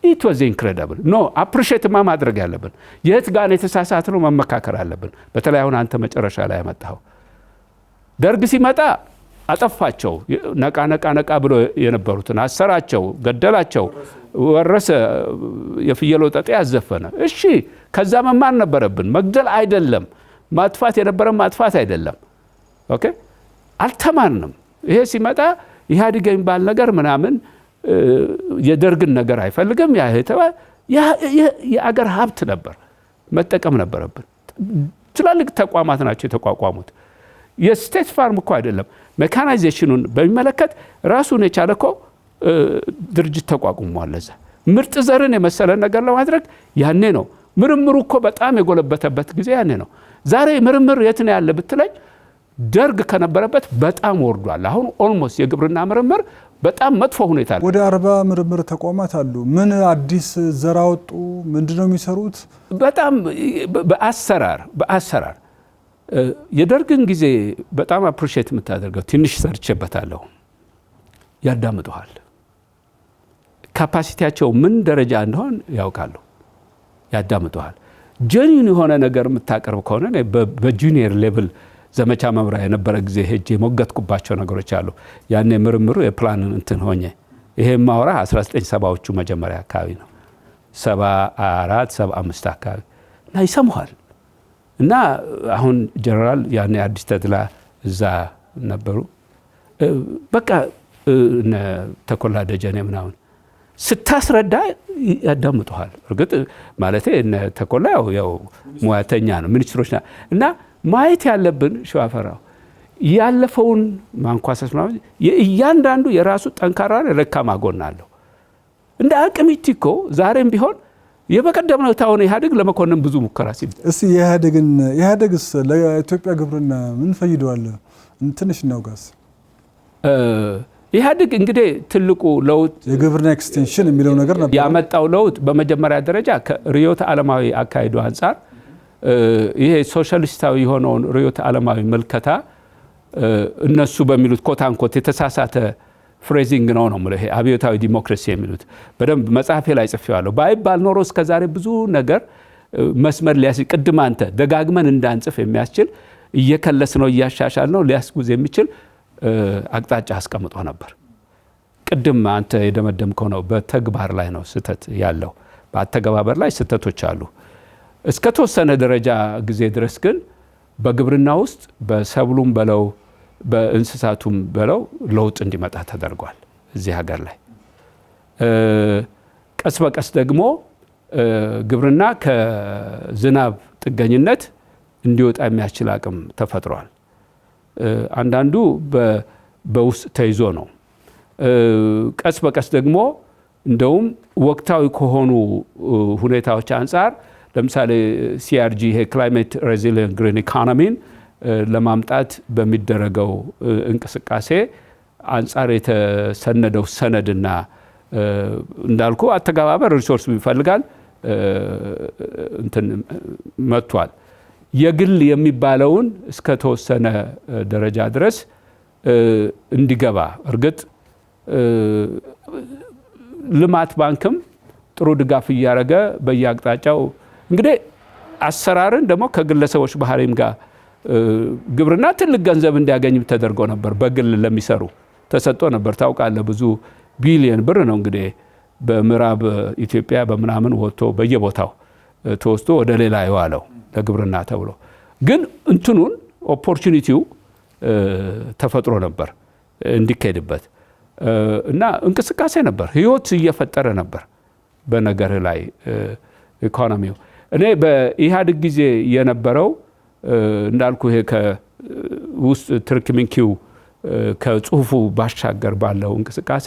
ኢት ዋዝ ኢንክሬዲብል ኖ አፕሪሺየትማ ማድረግ ያለብን የት ጋር የተሳሳት ነው መመካከር አለብን። በተለይ አሁን አንተ መጨረሻ ላይ ያመጣኸው ደርግ ሲመጣ አጠፋቸው ነቃ ብሎ የነበሩትን አሰራቸው፣ ገደላቸው፣ ወረሰ፣ የፍየል ወጠጤ ያዘፈነ። እሺ ከዛ መማር ነበረብን። መግደል አይደለም ማጥፋት የነበረ ማጥፋት አይደለም። ኦኬ አልተማርንም። ይሄ ሲመጣ ኢህአዴግ የሚባል ነገር ምናምን የደርግን ነገር አይፈልግም። የአገር ሀብት ነበር መጠቀም ነበረብን። ትላልቅ ተቋማት ናቸው የተቋቋሙት። የስቴት ፋርም እኮ አይደለም። ሜካናይዜሽኑን በሚመለከት ራሱን የቻለ እኮ ድርጅት ተቋቁሟል። ለዛ ምርጥ ዘርን የመሰለ ነገር ለማድረግ ያኔ ነው። ምርምሩ እኮ በጣም የጎለበተበት ጊዜ ያኔ ነው። ዛሬ ምርምር የት ነው ያለ ብትለኝ ደርግ ከነበረበት በጣም ወርዷል። አሁን ኦልሞስት የግብርና ምርምር በጣም መጥፎ ሁኔታ ነው። ወደ 40 ምርምር ተቋማት አሉ። ምን አዲስ ዘር አወጡ? ምንድነው የሚሰሩት? በጣም በአሰራር የደርግን ጊዜ በጣም አፕሪሺየት የምታደርገው ትንሽ ሰርቼበታለሁ። ያዳምጡሃል። ካፓሲቲያቸው ምን ደረጃ እንደሆን ያውቃሉ። ያዳምጡሃል። ጀኒን የሆነ ነገር የምታቀርብ ከሆነ በጁኒየር ሌቭል ዘመቻ መምሪያ የነበረ ጊዜ ሄጄ ሞገትኩባቸው ነገሮች አሉ። ያኔ ምርምሩ የፕላን እንትን ሆኜ ይሄ ማውራ 1970ዎቹ መጀመሪያ አካባቢ ነው 74 75 አካባቢ እና ይሰማዋል። እና አሁን ጀነራል ያኔ አዲስ ተድላ እዛ ነበሩ። በቃ ተኮላ ደጀኔ ምናምን ስታስረዳ ያዳምጡሃል። እርግጥ ማለቴ ተኮላ ያው ሙያተኛ ነው፣ ሚኒስትሮች እና ማየት ያለብን ሸዋፈራው ያለፈውን ማንኳሰስ ማለት እያንዳንዱ የራሱ ጠንካራ ደካማ ጎን አለው። እንደ አቅሚቲ እኮ ዛሬም ቢሆን የበቀደም ነው ታውን ኢህአዴግ ለመኮንን ብዙ ሙከራ ሲል እስቲ ኢህአዴግስ ለኢትዮጵያ ግብርና ምን ፈይደዋል? ትንሽ እናውጋስ። ኢህአዴግ እንግዲህ ትልቁ ለውጥ የግብርና ኤክስቴንሽን የሚለው ነገር ነበር ያመጣው ለውጥ። በመጀመሪያ ደረጃ ከርዕዮተ ዓለማዊ አካሄዱ አንጻር ይሄ ሶሻሊስታዊ የሆነውን ርዕዮተ ዓለማዊ መልከታ እነሱ በሚሉት ኮታንኮት የተሳሳተ ፍሬዚንግ ነው ማለት ይሄ አብዮታዊ ዲሞክራሲ የሚሉት በደንብ መጽሐፌ ላይ ጽፌዋለሁ። ባይባል ኖሮ እስከዛሬ ብዙ ነገር መስመር ሊያስይዝ ቅድም አንተ ደጋግመን እንዳንጽፍ የሚያስችል እየከለስ ነው እያሻሻል ነው ሊያስጉዝ የሚችል አቅጣጫ አስቀምጦ ነበር። ቅድም አንተ የደመደምከው ነው በተግባር ላይ ነው ስህተት ያለው። በአተገባበር ላይ ስህተቶች አሉ። እስከ ተወሰነ ደረጃ ጊዜ ድረስ ግን በግብርና ውስጥ በሰብሉም በለው በእንስሳቱም በለው ለውጥ እንዲመጣ ተደርጓል እዚህ ሀገር ላይ። ቀስ በቀስ ደግሞ ግብርና ከዝናብ ጥገኝነት እንዲወጣ የሚያስችል አቅም ተፈጥሯል። አንዳንዱ በውስጥ ተይዞ ነው። ቀስ በቀስ ደግሞ እንደውም ወቅታዊ ከሆኑ ሁኔታዎች አንጻር ለምሳሌ ሲአርጂ ይሄ ክላይሜት ሬዚሊየንት ግሪን ኢኮኖሚን ለማምጣት በሚደረገው እንቅስቃሴ አንጻር የተሰነደው ሰነድና እንዳልኩ አተገባበር ሪሶርስ ይፈልጋል እንትን መጥቷል። የግል የሚባለውን እስከ ተወሰነ ደረጃ ድረስ እንዲገባ እርግጥ ልማት ባንክም ጥሩ ድጋፍ እያደረገ በየአቅጣጫው እንግዲህ አሰራርን ደግሞ ከግለሰቦች ባህሪም ጋር ግብርና ትልቅ ገንዘብ እንዲያገኝ ተደርጎ ነበር። በግል ለሚሰሩ ተሰጥቶ ነበር። ታውቃለህ ብዙ ቢሊየን ብር ነው እንግዲህ በምዕራብ ኢትዮጵያ በምናምን ወጥቶ በየቦታው ተወስዶ ወደ ሌላ የዋለው ለግብርና ተብሎ። ግን እንትኑን ኦፖርቹኒቲው ተፈጥሮ ነበር እንዲካሄድበት እና እንቅስቃሴ ነበር፣ ህይወት እየፈጠረ ነበር በነገር ላይ ኢኮኖሚው። እኔ በኢህአዴግ ጊዜ የነበረው እንዳልኩ ይሄ ከውስጥ ትርክሚንኪው ከጽሁፉ ባሻገር ባለው እንቅስቃሴ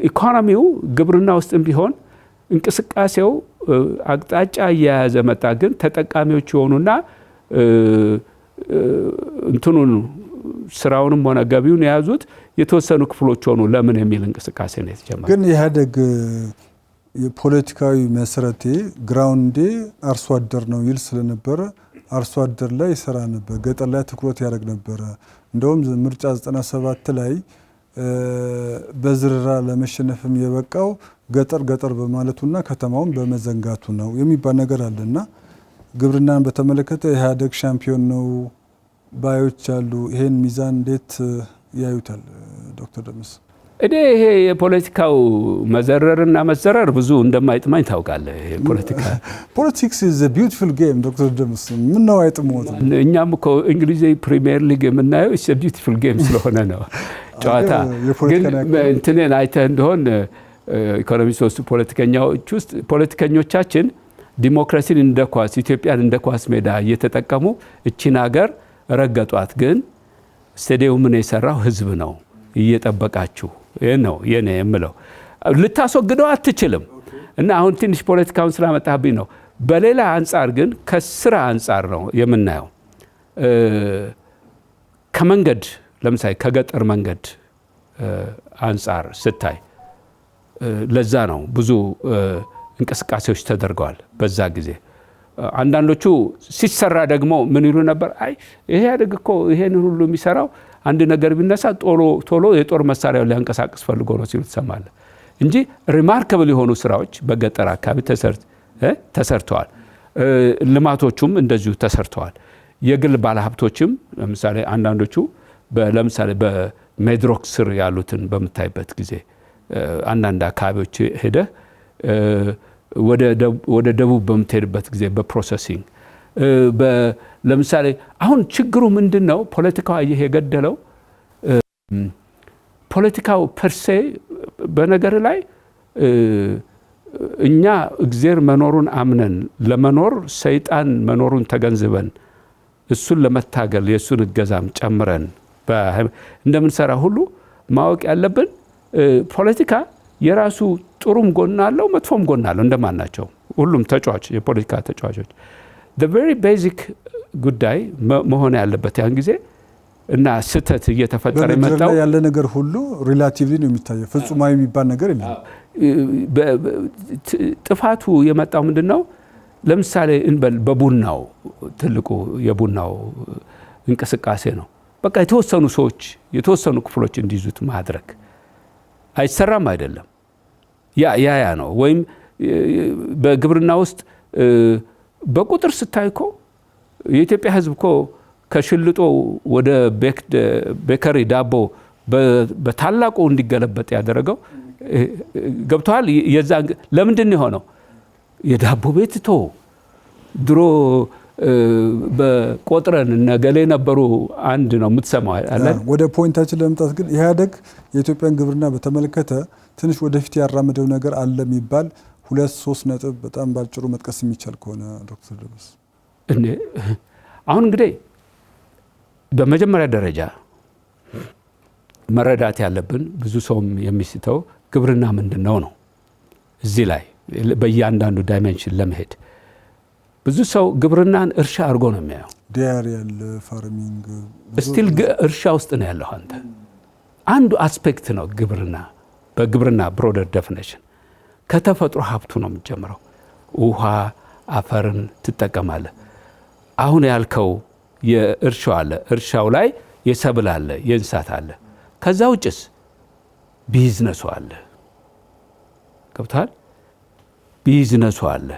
ኢኮኖሚው ግብርና ውስጥም ቢሆን እንቅስቃሴው አቅጣጫ እየያዘ መጣ። ግን ተጠቃሚዎች የሆኑና እንትኑን ስራውንም ሆነ ገቢውን የያዙት የተወሰኑ ክፍሎች ሆኑ። ለምን የሚል እንቅስቃሴ ነው የተጀመረው። ግን ኢህአዴግ የፖለቲካዊ መሰረቴ ግራውንዴ አርሶ አደር ነው ይል ስለነበረ አርሶ አደር ላይ ይሰራ ነበር፣ ገጠር ላይ ትኩረት ያደርግ ነበረ። እንደውም ምርጫ 97 ላይ በዝርራ ለመሸነፍም የበቃው ገጠር በማለቱና ከተማውን በመዘንጋቱ ነው የሚባል ነገር አለና ግብርናን በተመለከተ ኢህአዴግ ሻምፒዮን ነው ባዮች አሉ። ይሄን ሚዛን እንዴት ያዩታል ዶክተር ደምስ? እኔ ይሄ የፖለቲካው መዘረርና መዘረር ብዙ እንደማይጥማኝ ታውቃለህ። ፖለቲክስ ኢዝ አ ቢዩቲፉል ጌም ዶክተር ደምስ ምን ነው አይጥሞት? እኛም እኮ እንግሊዝ ፕሪሚየር ሊግ የምናየው ኢዝ አ ቢዩቲፉል ጌም ስለሆነ ነው ጨዋታ። ግን እንትኔን አይተህ እንደሆን ኢኮኖሚስት ውስጥ ፖለቲከኞች ውስጥ ፖለቲከኞቻችን ዲሞክራሲን እንደ ኳስ ኢትዮጵያን እንደ ኳስ ሜዳ እየተጠቀሙ እቺን ሀገር ረገጧት። ግን ስቴዲየሙን የሰራው ህዝብ ነው እየጠበቃችሁ ነው የኔ የምለው። ልታስወግደው አትችልም። እና አሁን ትንሽ ፖለቲካውን ስላመጣብኝ ነው። በሌላ አንጻር ግን ከስራ አንጻር ነው የምናየው። ከመንገድ ለምሳሌ ከገጠር መንገድ አንጻር ስታይ ለዛ ነው ብዙ እንቅስቃሴዎች ተደርገዋል በዛ ጊዜ። አንዳንዶቹ ሲሰራ ደግሞ ምን ይሉ ነበር? አይ ይሄ ያደግ እኮ ይሄን ሁሉ የሚሰራው አንድ ነገር ቢነሳ ቶሎ የጦር መሳሪያው ሊያንቀሳቅስ ፈልጎ ነው ሲሉ ትሰማለህ እንጂ ሪማርካብል የሆኑ ስራዎች በገጠር አካባቢ ተሰርተዋል። ልማቶቹም እንደዚሁ ተሰርተዋል። የግል ባለሀብቶችም ለምሳሌ አንዳንዶቹ ለምሳሌ በሜድሮክ ስር ያሉትን በምታይበት ጊዜ አንዳንድ አካባቢዎች ሄደህ ወደ ደቡብ በምትሄድበት ጊዜ በፕሮሰሲንግ ለምሳሌ አሁን ችግሩ ምንድነው? ፖለቲካው የገደለው ፖለቲካው ፐርሴ በነገር ላይ እኛ እግዚአብሔር መኖሩን አምነን ለመኖር ሰይጣን መኖሩን ተገንዝበን እሱን ለመታገል የእሱን እገዛም ጨምረን እንደምንሰራ ሁሉ ማወቅ ያለብን ፖለቲካ የራሱ ጥሩም ጎን አለው መጥፎም ጎን አለው እንደማናቸው ሁሉም ተጫዋች የፖለቲካ ተጫዋቾች the very basic ጉዳይ መሆን ያለበት ያን ጊዜ እና ስተት እየተፈጠረ መጣው ያለ ነገር ሁሉ ሪላቲቭሊ ነው የሚታየው ፍጹማዊ የሚባል ነገር የለም። ጥፋቱ የመጣው ምንድነው? ለምሳሌ በቡናው ትልቁ የቡናው እንቅስቃሴ ነው። በቃ የተወሰኑ ሰዎች የተወሰኑ ክፍሎች እንዲይዙት ማድረግ አይሰራም አይደለም ያ ነው። ወይም በግብርና ውስጥ በቁጥር ስታይኮ የኢትዮጵያ ሕዝብ እኮ ከሽልጦ ወደ ቤከሪ ዳቦ በታላቁ እንዲገለበጥ ያደረገው ገብቷል። ለምንድን ነው የሆነው? የዳቦ ቤት ድሮ በቆጥረን ነገሌ ነበሩ አንድ ነው የምትሰማው አይደል? ወደ ፖይንታችን ለመምጣት ግን ኢህአዴግ የኢትዮጵያን ግብርና በተመለከተ ትንሽ ወደፊት ያራመደው ነገር አለ የሚባል 2-3 ነጥብ በጣም ባጭሩ መጥቀስ የሚቻል ከሆነ ዶክተር ደበስ አሁን እንግዲህ በመጀመሪያ ደረጃ መረዳት ያለብን ብዙ ሰውም የሚስተው ግብርና ምንድነው ነው። እዚህ ላይ በእያንዳንዱ ዳይሜንሽን ለመሄድ ብዙ ሰው ግብርናን እርሻ አድርጎ ነው የሚያየው። ዲያሪ ያለ ፋርሚንግ ስቲል እርሻ ውስጥ ነው ያለው። አንዱ አስፔክት ነው ግብርና። በግብርና ብሮደር ዴፊኒሽን ከተፈጥሮ ሀብቱ ነው የሚጀምረው። ውሃ አፈርን ትጠቀማለህ። አሁን ያልከው የእርሻው አለ፣ እርሻው ላይ የሰብል አለ፣ የእንስሳት አለ። ከዛ ውጭስ ቢዝነሱ አለ። ገብቷል? ቢዝነሱ አለ፣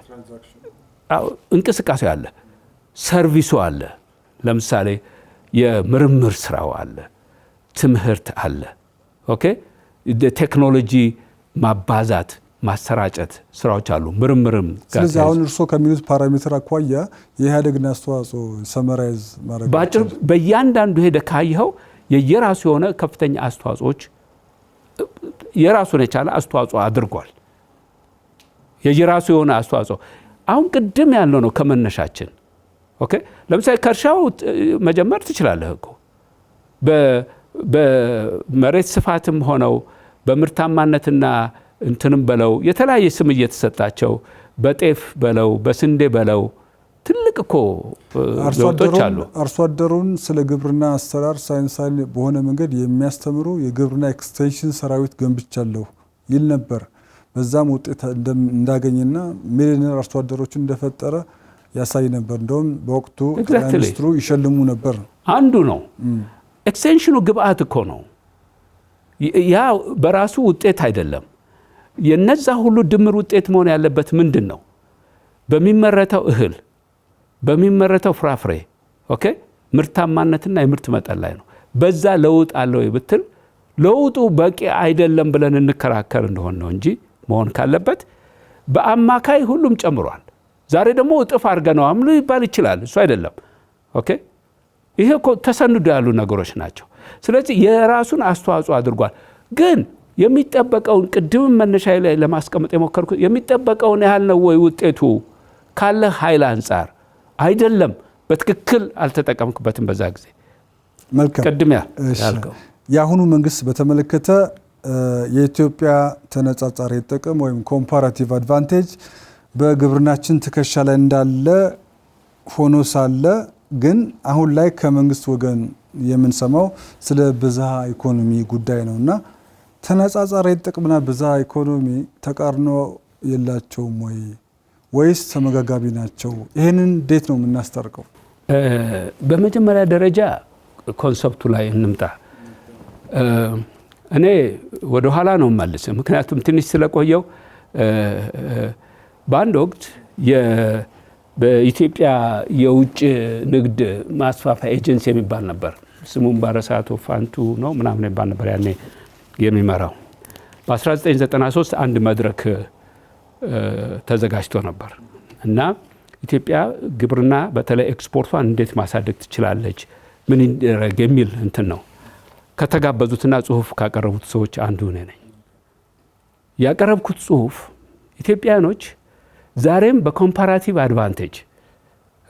እንቅስቃሴ አለ፣ ሰርቪሱ አለ። ለምሳሌ የምርምር ስራው አለ፣ ትምህርት አለ። ኦኬ ቴክኖሎጂ ማባዛት ማሰራጨት ስራዎች አሉ፣ ምርምርም። ስለዚህ አሁን እርሶ ከሚሉት ፓራሜትር አኳያ የኢህአዴግን አስተዋጽኦ ሰመራይዝ ማድረግ ባጭር በእያንዳንዱ ሄደ ካየኸው የየራሱ የሆነ ከፍተኛ አስተዋጽኦች የራሱን የቻለ አስተዋጽኦ አድርጓል። የየራሱ የሆነ አስተዋጽኦ አሁን ቅድም ያለው ነው ከመነሻችን። ኦኬ ለምሳሌ ከእርሻው መጀመር ትችላለህ እኮ በመሬት ስፋትም ሆነው በምርታማነትና እንትንም በለው የተለያየ ስም እየተሰጣቸው በጤፍ በለው በስንዴ በለው ትልቅ እኮ ለውጦች አሉ። አርሶ አደሩን ስለ ግብርና አሰራር ሳይንሳዊ በሆነ መንገድ የሚያስተምሩ የግብርና ኤክስቴንሽን ሰራዊት ገንብቻለሁ ይል ነበር። በዛም ውጤት እንዳገኘና ሚሊዮነር አርሶ አደሮችን እንደፈጠረ ያሳይ ነበር። እንደውም በወቅቱ ጠቅላይ ሚኒስትሩ ይሸልሙ ነበር። አንዱ ነው ኤክስቴንሽኑ ግብአት እኮ ነው። ያ በራሱ ውጤት አይደለም። የነዛ ሁሉ ድምር ውጤት መሆን ያለበት ምንድን ነው? በሚመረተው እህል በሚመረተው ፍራፍሬ ኦኬ ምርታማነትና የምርት መጠን ላይ ነው። በዛ ለውጥ አለው ብትል ለውጡ በቂ አይደለም ብለን እንከራከር እንደሆነ ነው እንጂ መሆን ካለበት በአማካይ ሁሉም ጨምሯል። ዛሬ ደግሞ እጥፍ አድርገነው አምሉ ይባል ይችላል። እሱ አይደለም። ኦኬ ይሄ እኮ ተሰንዶ ያሉ ነገሮች ናቸው። ስለዚህ የራሱን አስተዋጽኦ አድርጓል። ግን የሚጠበቀውን ቅድም መነሻ ላይ ለማስቀመጥ የሞከርኩት የሚጠበቀውን ያህል ነው ወይ ውጤቱ ካለ ኃይል አንፃር አይደለም። በትክክል አልተጠቀምክበትም በዛ ጊዜ። መልካም ቅድም ያልከው የአሁኑ መንግስት በተመለከተ የኢትዮጵያ ተነጻጻሪ ጥቅም ወይም ኮምፓራቲቭ አድቫንቴጅ በግብርናችን ትከሻ ላይ እንዳለ ሆኖ ሳለ ግን አሁን ላይ ከመንግስት ወገን የምንሰማው ስለ ብዝሃ ኢኮኖሚ ጉዳይ ነውና ተነጻጻሪ ጥቅምና ብዝሃ ኢኮኖሚ ተቃርኖ የላቸውም ወይስ ተመጋጋቢ ናቸው? ይሄንን እንዴት ነው የምናስታርቀው? በመጀመሪያ ደረጃ ኮንሰፕቱ ላይ እንምጣ። እኔ ወደ ኋላ ነው መልስ፣ ምክንያቱም ትንሽ ስለቆየው በአንድ ወቅት በኢትዮጵያ የውጭ ንግድ ማስፋፋያ ኤጀንሲ የሚባል ነበር። ስሙን ባረሳቶ ፋንቱ ነው ምናምን የሚባል ነበር ያኔ የሚመራው። በ1993 አንድ መድረክ ተዘጋጅቶ ነበር እና ኢትዮጵያ ግብርና በተለይ ኤክስፖርቷን እንዴት ማሳደግ ትችላለች ምን ይደረግ የሚል እንትን ነው። ከተጋበዙትና ጽሁፍ ካቀረቡት ሰዎች አንዱ ነኝ። ያቀረብኩት ጽሁፍ ኢትዮጵያኖች ዛሬም በኮምፓራቲቭ አድቫንቴጅ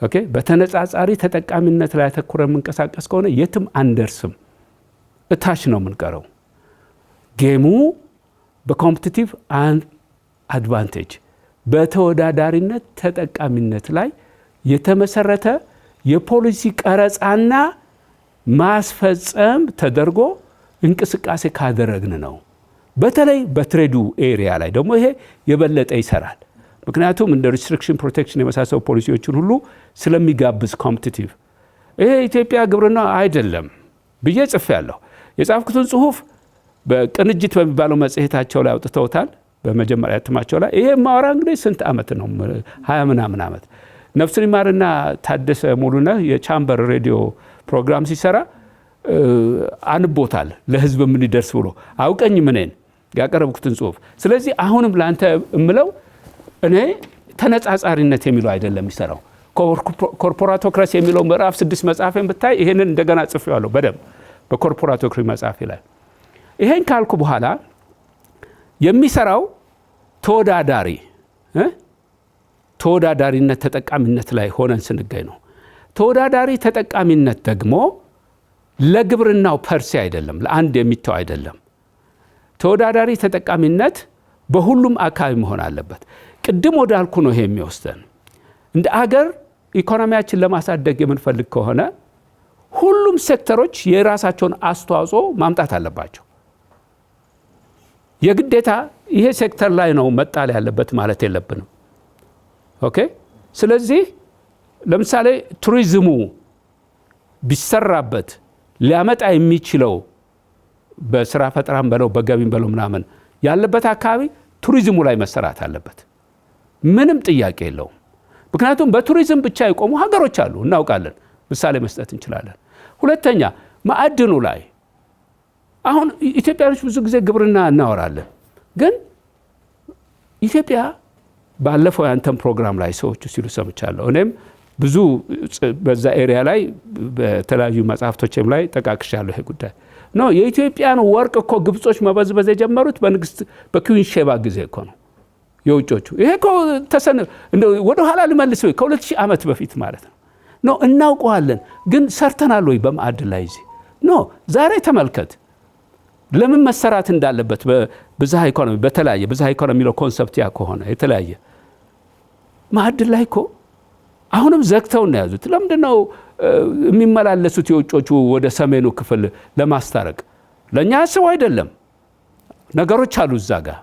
ኦኬ በተነጻጻሪ ተጠቃሚነት ላይ ተኩረን መንቀሳቀስ ከሆነ የትም አንደርስም፣ እታች ነው የምንቀረው። ጌሙ በኮምፒቲቲቭ አድቫንቴጅ በተወዳዳሪነት ተጠቃሚነት ላይ የተመሰረተ የፖሊሲ ቀረጻና ማስፈጸም ተደርጎ እንቅስቃሴ ካደረግን ነው። በተለይ በትሬዱ ኤሪያ ላይ ደግሞ ይሄ የበለጠ ይሰራል። ምክንያቱም እንደ ሪስትሪክሽን ፕሮቴክሽን የመሳሰሉ ፖሊሲዎችን ሁሉ ስለሚጋብዝ ኮምፒቲቲቭ ይሄ ኢትዮጵያ ግብርና አይደለም ብዬ ጽፌያለሁ። የጻፍኩትን ጽሁፍ በቅንጅት በሚባለው መጽሔታቸው ላይ አውጥተውታል። በመጀመሪያ እትማቸው ላይ ይሄ ማወራ እንግዲህ ስንት ዓመት ነው 20 ምናምን ዓመት ነፍሱን ይማርና ታደሰ ሙሉነህ የቻምበር ሬዲዮ ፕሮግራም ሲሰራ አንቦታል ለህዝብ ምን ይደርስ ብሎ አውቀኝ ምንን ያቀረብኩትን ጽሁፍ። ስለዚህ አሁንም ላንተ እምለው እኔ ተነጻጻሪነት የሚለው አይደለም የሚሰራው ኮርፖራቶክራሲ የሚለው ምዕራፍ 6 መጽሐፌን ብታይ ይሄንን እንደገና ጽፌዋለሁ በደንብ በኮርፖራቶክራሲ መጽሐፌ ላይ። ይሄን ካልኩ በኋላ የሚሰራው ተወዳዳሪነት ተጠቃሚነት ላይ ሆነን ስንገኝ ነው። ተወዳዳሪ ተጠቃሚነት ደግሞ ለግብርናው ፐርሲ አይደለም፣ ለአንድ የሚተው አይደለም። ተወዳዳሪ ተጠቃሚነት በሁሉም አካባቢ መሆን አለበት። ቅድም ወዳልኩ ነው ይሄ የሚወስደን። እንደ አገር ኢኮኖሚያችን ለማሳደግ የምንፈልግ ከሆነ ሁሉም ሴክተሮች የራሳቸውን አስተዋጽኦ ማምጣት አለባቸው። የግዴታ ይሄ ሴክተር ላይ ነው መጣል ያለበት ማለት የለብንም። ኦኬ። ስለዚህ ለምሳሌ ቱሪዝሙ ቢሰራበት ሊያመጣ የሚችለው በስራ ፈጠራም በለው በገቢም በለው ምናምን ያለበት አካባቢ ቱሪዝሙ ላይ መሰራት አለበት። ምንም ጥያቄ የለውም። ምክንያቱም በቱሪዝም ብቻ የቆሙ ሀገሮች አሉ፣ እናውቃለን። ምሳሌ መስጠት እንችላለን። ሁለተኛ ማዕድኑ ላይ አሁን ኢትዮጵያኖች ብዙ ጊዜ ግብርና እናወራለን፣ ግን ኢትዮጵያ ባለፈው ያንተም ፕሮግራም ላይ ሰዎች ሲሉ ሰምቻለሁ። እኔም ብዙ በዛ ኤሪያ ላይ በተለያዩ መጽሐፍቶችም ላይ ጠቃቅሻለሁ። ይሄ ጉዳይ ነው። የኢትዮጵያን ወርቅ እኮ ግብጾች መበዝበዝ የጀመሩት በኩዊን ሼባ ጊዜ እኮ ነው የውጮቹ። ይሄ እኮ ወደ ኋላ ልመልስ ከ2000 ዓመት በፊት ማለት ነው። እናውቀዋለን፣ ግን ሰርተናል ወይ በማዕድን ላይ እዚህ ዛሬ ተመልከት ለምን መሰራት እንዳለበት በብዝሃ ኢኮኖሚ በተለያየ ብዝሃ ኢኮኖሚ የሚለው ኮንሰፕት ያ ከሆነ የተለያየ ማዕድን ላይ እኮ አሁንም ዘግተው ነው ያዙት። ለምንድነው የሚመላለሱት የውጮቹ ወደ ሰሜኑ ክፍል ለማስታረቅ? ለኛ አስበው አይደለም፣ ነገሮች አሉ እዛ ጋር።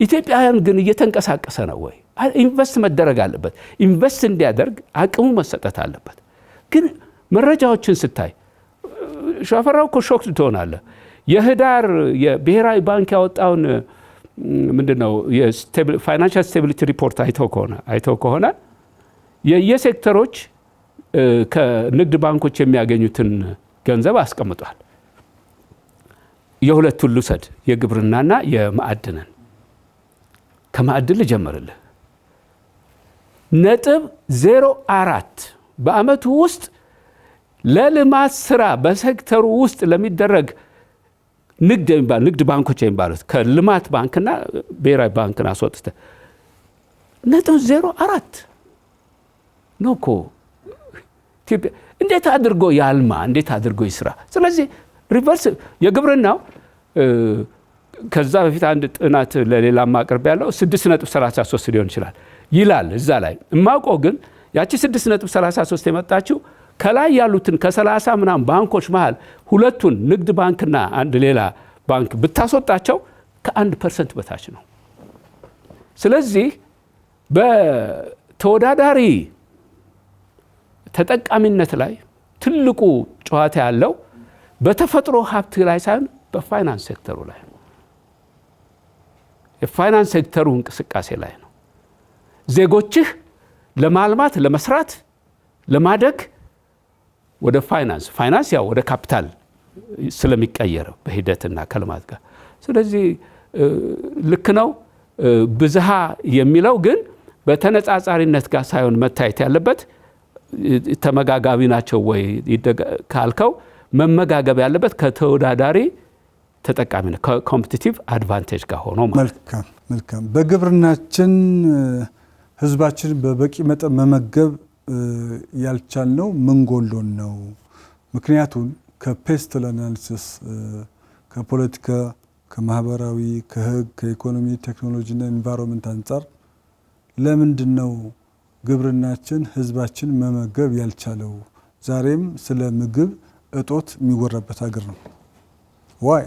ኢትዮጵያውያን ግን እየተንቀሳቀሰ ነው ወይ? ኢንቨስት መደረግ አለበት። ኢንቨስት እንዲያደርግ አቅሙ መሰጠት አለበት። ግን መረጃዎችን ስታይ ሻፈራው እኮ ሾክ ትሆናለህ። የህዳር የብሔራዊ ባንክ ያወጣውን ምንድነው የፋይናንሻል ስቴቢሊቲ ሪፖርት አይተው ከሆነ የየሴክተሮች ከንግድ ባንኮች የሚያገኙትን ገንዘብ አስቀምጧል። የሁለቱን ልውሰድ፣ የግብርናና የማዕድንን። ከማዕድን ልጀምርልህ። 0.04 በአመቱ ውስጥ ለልማት ስራ በሴክተሩ ውስጥ ለሚደረግ ንግድ ባንኮች የሚባሉት ከልማት ባንክና ብሔራዊ ባንክን አስወጥተ 0.04 ነው እኮ። ኢትዮጵያ እንዴት አድርጎ ያልማ? እንዴት አድርጎ ይስራ? ስለዚህ ሪቨርስ የግብርናው ከዛ በፊት አንድ ጥናት ለሌላ ማቅረብ ያለው 6.33 ሊሆን ይችላል ይላል እዛ ላይ። እማውቀው ግን ያቺ 6.33 የመጣችው ከላይ ያሉትን ከ30 ምናምን ባንኮች መሃል ሁለቱን ንግድ ባንክና አንድ ሌላ ባንክ ብታስወጣቸው ከ1% በታች ነው። ስለዚህ በተወዳዳሪ ተጠቃሚነት ላይ ትልቁ ጨዋታ ያለው በተፈጥሮ ሀብት ላይ ሳይሆን በፋይናንስ ሴክተሩ ላይ ነው። የፋይናንስ ሴክተሩ እንቅስቃሴ ላይ ነው። ዜጎችህ ለማልማት ለመስራት ለማደግ ወደ ፋይናንስ ያው ወደ ካፒታል ስለሚቀየር በሂደትና ከልማት ጋር ስለዚህ ልክ ነው ብዝሃ የሚለው ግን በተነጻጻሪነት ጋር ሳይሆን መታየት ያለበት ተመጋጋቢ ናቸው ወይ ካልከው መመጋገብ ያለበት ከተወዳዳሪ ተጠቃሚነት ኮምፒቲቲቭ አድቫንቴጅ ጋር ሆኖ መልካም በግብርናችን ህዝባችን በበቂ መጠን መመገብ ያልቻልነው ምን ጎሎን ነው ምክንያቱም ከፔስት አናሊሲስ ከፖለቲካ ከማህበራዊ ከህግ ከኢኮኖሚ ቴክኖሎጂና ኢንቫይሮንመንት አንፃር ለምንድነው ግብርናችን ህዝባችን መመገብ ያልቻለው ዛሬም ስለ ምግብ እጦት የሚወራበት ሀገር ነው ዋይ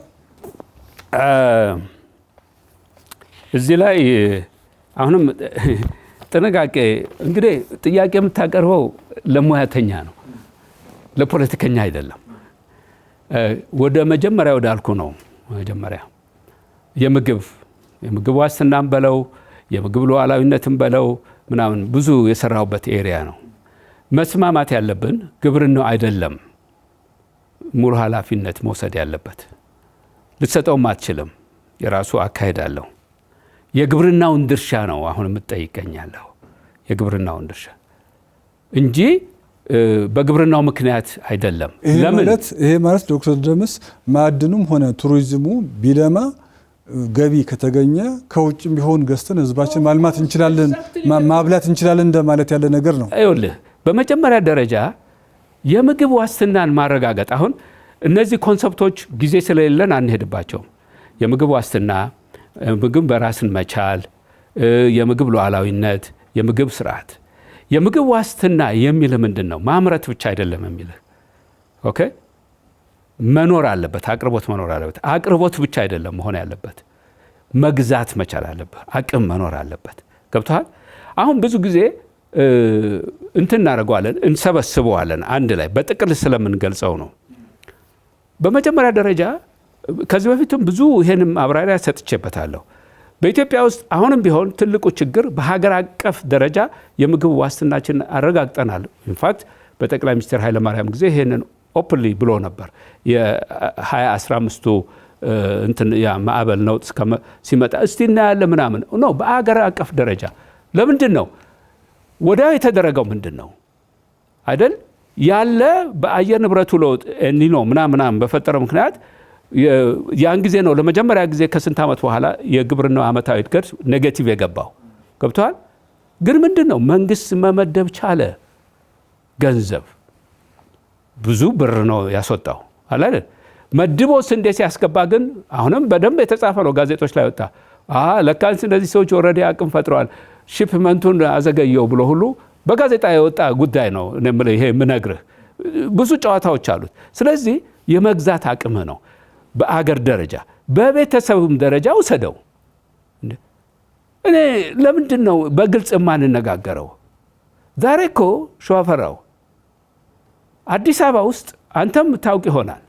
እዚህ ላይ አሁንም ጥንቃቄ እንግዲህ ጥያቄ የምታቀርበው ለሙያተኛ ነው ለፖለቲከኛ አይደለም ወደ መጀመሪያ ወዳልኩ ነው መጀመሪያ የምግብ ዋስትናም በለው የምግብ ሉዓላዊነትም በለው ምናምን ብዙ የሰራውበት ኤሪያ ነው መስማማት ያለብን ግብርናው አይደለም ሙሉ ኃላፊነት መውሰድ ያለበት ልትሰጠውም አትችልም የራሱ አካሄድ አለው የግብርናውን ድርሻ ነው አሁን የምትጠይቀኛለሁ የግብርናውን ድርሻ እንጂ በግብርናው ምክንያት አይደለም ይሄ ማለት ዶክተር ደምስ ማዕድኑም ሆነ ቱሪዝሙ ቢለማ ገቢ ከተገኘ ከውጭም ቢሆን ገዝተን ህዝባችን ማልማት እንችላለን ማብላት እንችላለን እንደማለት ያለ ነገር ነው አይውልህ በመጀመሪያ ደረጃ የምግብ ዋስትናን ማረጋገጥ አሁን እነዚህ ኮንሰፕቶች ጊዜ ስለሌለን አንሄድባቸው የምግብ ዋስትና ምግብ በራስን መቻል የምግብ ሉዓላዊነት የምግብ ስርዓት የምግብ ዋስትና የሚል ምንድነው ማምረት ብቻ አይደለም የሚል ኦኬ መኖር አለበት አቅርቦት መኖር አለበት አቅርቦት ብቻ አይደለም መሆን ያለበት መግዛት መቻል አለበት አቅም መኖር አለበት ገብቷል አሁን ብዙ ጊዜ እናደርገዋለን እንሰበስበዋለን አንድ ላይ በጥቅል ስለምንገልጸው ነው በመጀመሪያ ደረጃ ከዚህ በፊትም ብዙ ይሄንም አብራሪያ ሰጥቼበታለሁ በኢትዮጵያ ውስጥ አሁንም ቢሆን ትልቁ ችግር በሀገር አቀፍ ደረጃ የምግብ ዋስትናችን አረጋግጠናል ኢንፋክት በጠቅላይ ሚኒስትር ኃይለ ማርያም ጊዜ ይሄንን ኦፕንሊ ብሎ ነበር የ2015 ያ ማዕበል ነው ሲመጣ እስቲ እናያለን ምናምን ነው በአገር አቀፍ ደረጃ ለምንድን ነው ወዲያው የተደረገው ምንድን ነው አይደል ያለ በአየር ንብረቱ ለውጥ ኤልኒኖ ምናምን በፈጠረው ምክንያት ያን ጊዜ ነው ለመጀመሪያ ጊዜ ከስንት ዓመት በኋላ የግብርናው ዓመታዊ እድገት ኔጌቲቭ የገባው ገብቷል ግን ምንድነው መንግስት መመደብ ቻለ ገንዘብ ብዙ ብር ነው ያስወጣው አይደል መድቦ ስንዴ ሲያስገባ ግን አሁንም በደንብ የተጻፈ ነው ጋዜጦች ላይ ወጣ ለካንስ እንደዚህ ሰዎች ኦሬዲ አቅም ፈጥረዋል ሺፕመንቱን አዘገየው ብሎ ሁሉ በጋዜጣ የወጣ ጉዳይ ነው ይሄ ምነግርህ ብዙ ጨዋታዎች አሉት ስለዚህ የመግዛት አቅም ነው በአገር ደረጃ በቤተሰብም ደረጃ ወሰደው እኔ ለምንድን ነው በግልጽ ማንነጋገረው ዛሬ እኮ ሸዋፈራው አዲስ አበባ ውስጥ አንተም ታውቅ ይሆናል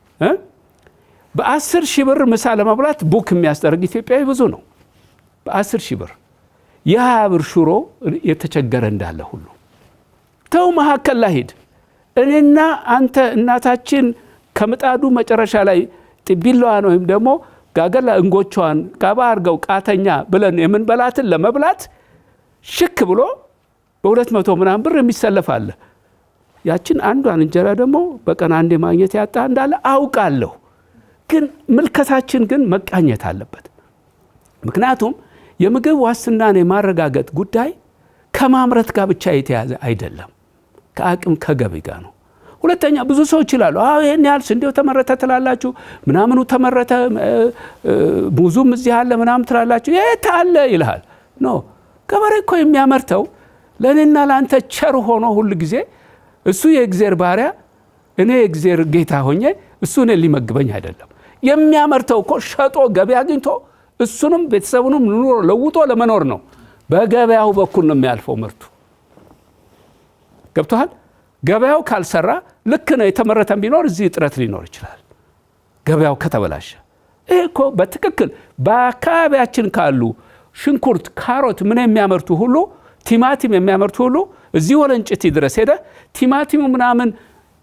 በ10 ሺህ ብር ምሳ ለመብላት ቡክ የሚያስደርግ ኢትዮጵያዊ ብዙ ነው በ10 ሺህ ብር የ20 ብር ሽሮ የተቸገረ እንዳለ ሁሉ ተው መሐከል ላይ ሄድ እኔና አንተ እናታችን ከምጣዱ መጨረሻ ላይ ቢላዋን ወይም ደግሞ ጋገላ እንጎቿን ጋባ አርገው ቃተኛ ብለን የምንበላትን ለመብላት ሽክ ብሎ በ200 ምናምን ብር የሚሰለፋል ያችን አንዷን እንጀራ ደግሞ በቀን አንዴ ማግኘት ያጣ እንዳለ አውቃለሁ ግን ምልከታችን ግን መቃኘት አለበት ምክንያቱም የምግብ ዋስትናን የማረጋገጥ ጉዳይ ከማምረት ጋር ብቻ የተያዘ አይደለም ከአቅም ከገቢ ጋር ነው ሁለተኛ ብዙ ሰዎች ይላሉ ይሄን ያህል ስንዴው ተመረተ ትላላችሁ ምናምኑ ተመረተ ሙዙም እዚህ አለ ምናምን ትላላችሁ የት አለ ይልሃል ኖ ገበሬ እኮ የሚያመርተው ለኔና ላንተ ቸር ሆኖ ሁሉ ጊዜ እሱ የእግዚአብሔር ባሪያ እኔ የእግዚአብሔር ጌታ ሆኜ እሱ እኔ ሊመግበኝ አይደለም የሚያመርተው እኮ ሸጦ ገበያ አግኝቶ እሱንም ቤተሰቡንም ለውጦ ለመኖር ነው በገበያው በኩል ነው የሚያልፈው ምርቱ ገብቷል ገበያው ካልሰራ ልክ ነው የተመረተም ቢኖር እዚህ ጥረት ሊኖር ይችላል ገበያው ከተበላሸ እኮ በትክክል በአካባቢያችን ካሉ ሽንኩርት ካሮት ምን የሚያመርቱ ሁሉ ቲማቲም የሚያመርቱ ሁሉ እዚህ ወለንጭቲ ድረስ ሄደ ቲማቲሙ ምናምን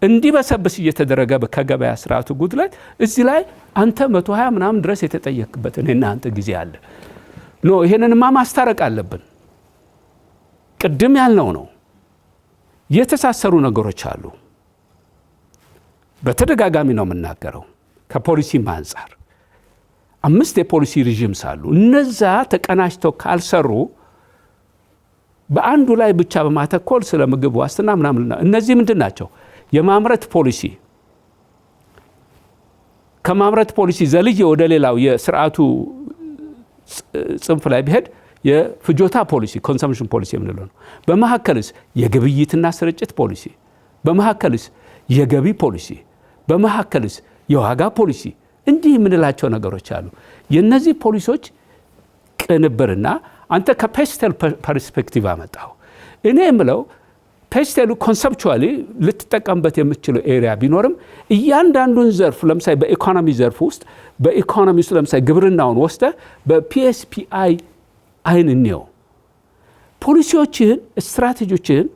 እንዲበሰብስ እየተደረገ ከገበያ ስርዓቱ ጉድለት እዚህ ላይ አንተ 120 ምናምን ድረስ የተጠየቅበት እኔና አንተ ጊዜ አለ። ኖ ይሄንንማ ማስታረቅ አለብን። ቅድም ያልነው ነው። የተሳሰሩ ነገሮች አሉ። በተደጋጋሚ ነው የምናገረው። ከፖሊሲ አንፃር 5 የፖሊሲ ሪጂምስ አሉ። እነዛ ተቀናጅተው ካልሰሩ በአንዱ ላይ ብቻ በማተኮር ስለ ምግብ ዋስትና ምናምን እነዚህ ምንድን ናቸው? የማምረት ፖሊሲ ከማምረት ፖሊሲ ዘልዬ ወደ ሌላው የስርዓቱ ጽንፍ ላይ ቢሄድ የፍጆታ ፖሊሲ ኮንሰምፕሽን ፖሊሲ የምንለው ነው። በመሐከልስ የግብይትና ስርጭት ፖሊሲ፣ በመሐከልስ የገቢ ፖሊሲ፣ በመሐከልስ የዋጋ ፖሊሲ እንዲህ የምንላቸው ነገሮች አሉ። የነዚህ ፖሊሶች ቅንብርና አንተ ከፔስቴል ፐርስፔክቲቭ አመጣው። እኔ የምለው ፔስቴሉ ኮንሰፕቹዋሊ ልትጠቀምበት የምትችለው ኤሪያ ቢኖርም እያንዳንዱን ዘርፍ ለምሳሌ በኢኮኖሚ ዘርፍ ውስጥ በኢኮኖሚ ውስጥ ለምሳሌ ግብርናውን ወስደ በፒኤስፒአይ አይን እንየው። ፖሊሲዎችህን ስትራቴጂዎችህን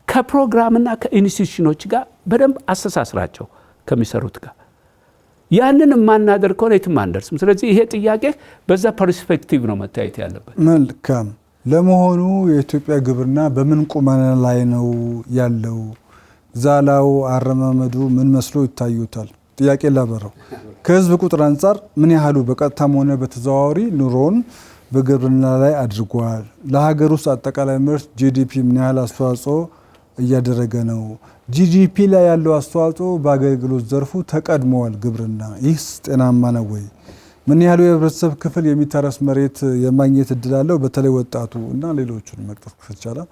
ከፕሮግራምና ከኢንስቲትዩሽኖች ጋር በደንብ አስተሳስራቸው ከሚሰሩት ጋር። ያንን የማናደርግ ከሆነ የትም አንደርስም። ስለዚህ ይሄ ጥያቄ በዛ ፐርስፔክቲቭ ነው መታየት ያለበት። መልካም። ለመሆኑ የኢትዮጵያ ግብርና በምን ቁመና ላይ ነው ያለው? ዛላው አረማመዱ ምን መስሎ ይታዩታል? ጥያቄ ላበረው። ከህዝብ ቁጥር አንጻር ምን ያህሉ በቀጥታም ሆነ በተዘዋዋሪ ኑሮን በግብርና ላይ አድርጓል? ለሀገር ውስጥ አጠቃላይ ምርት ጂዲፒ ምን ያህል አስተዋጽኦ እያደረገ ነው? ጂዲፒ ላይ ያለው አስተዋጽኦ በአገልግሎት ዘርፉ ተቀድመዋል ግብርና። ይህስ ጤናማ ነው ወይ? ምን ያህሉ የህብረተሰብ ክፍል የሚታረስ መሬት የማግኘት እድል አለው? በተለይ ወጣቱ እና ሌሎቹን መጥቀስ ይቻላል።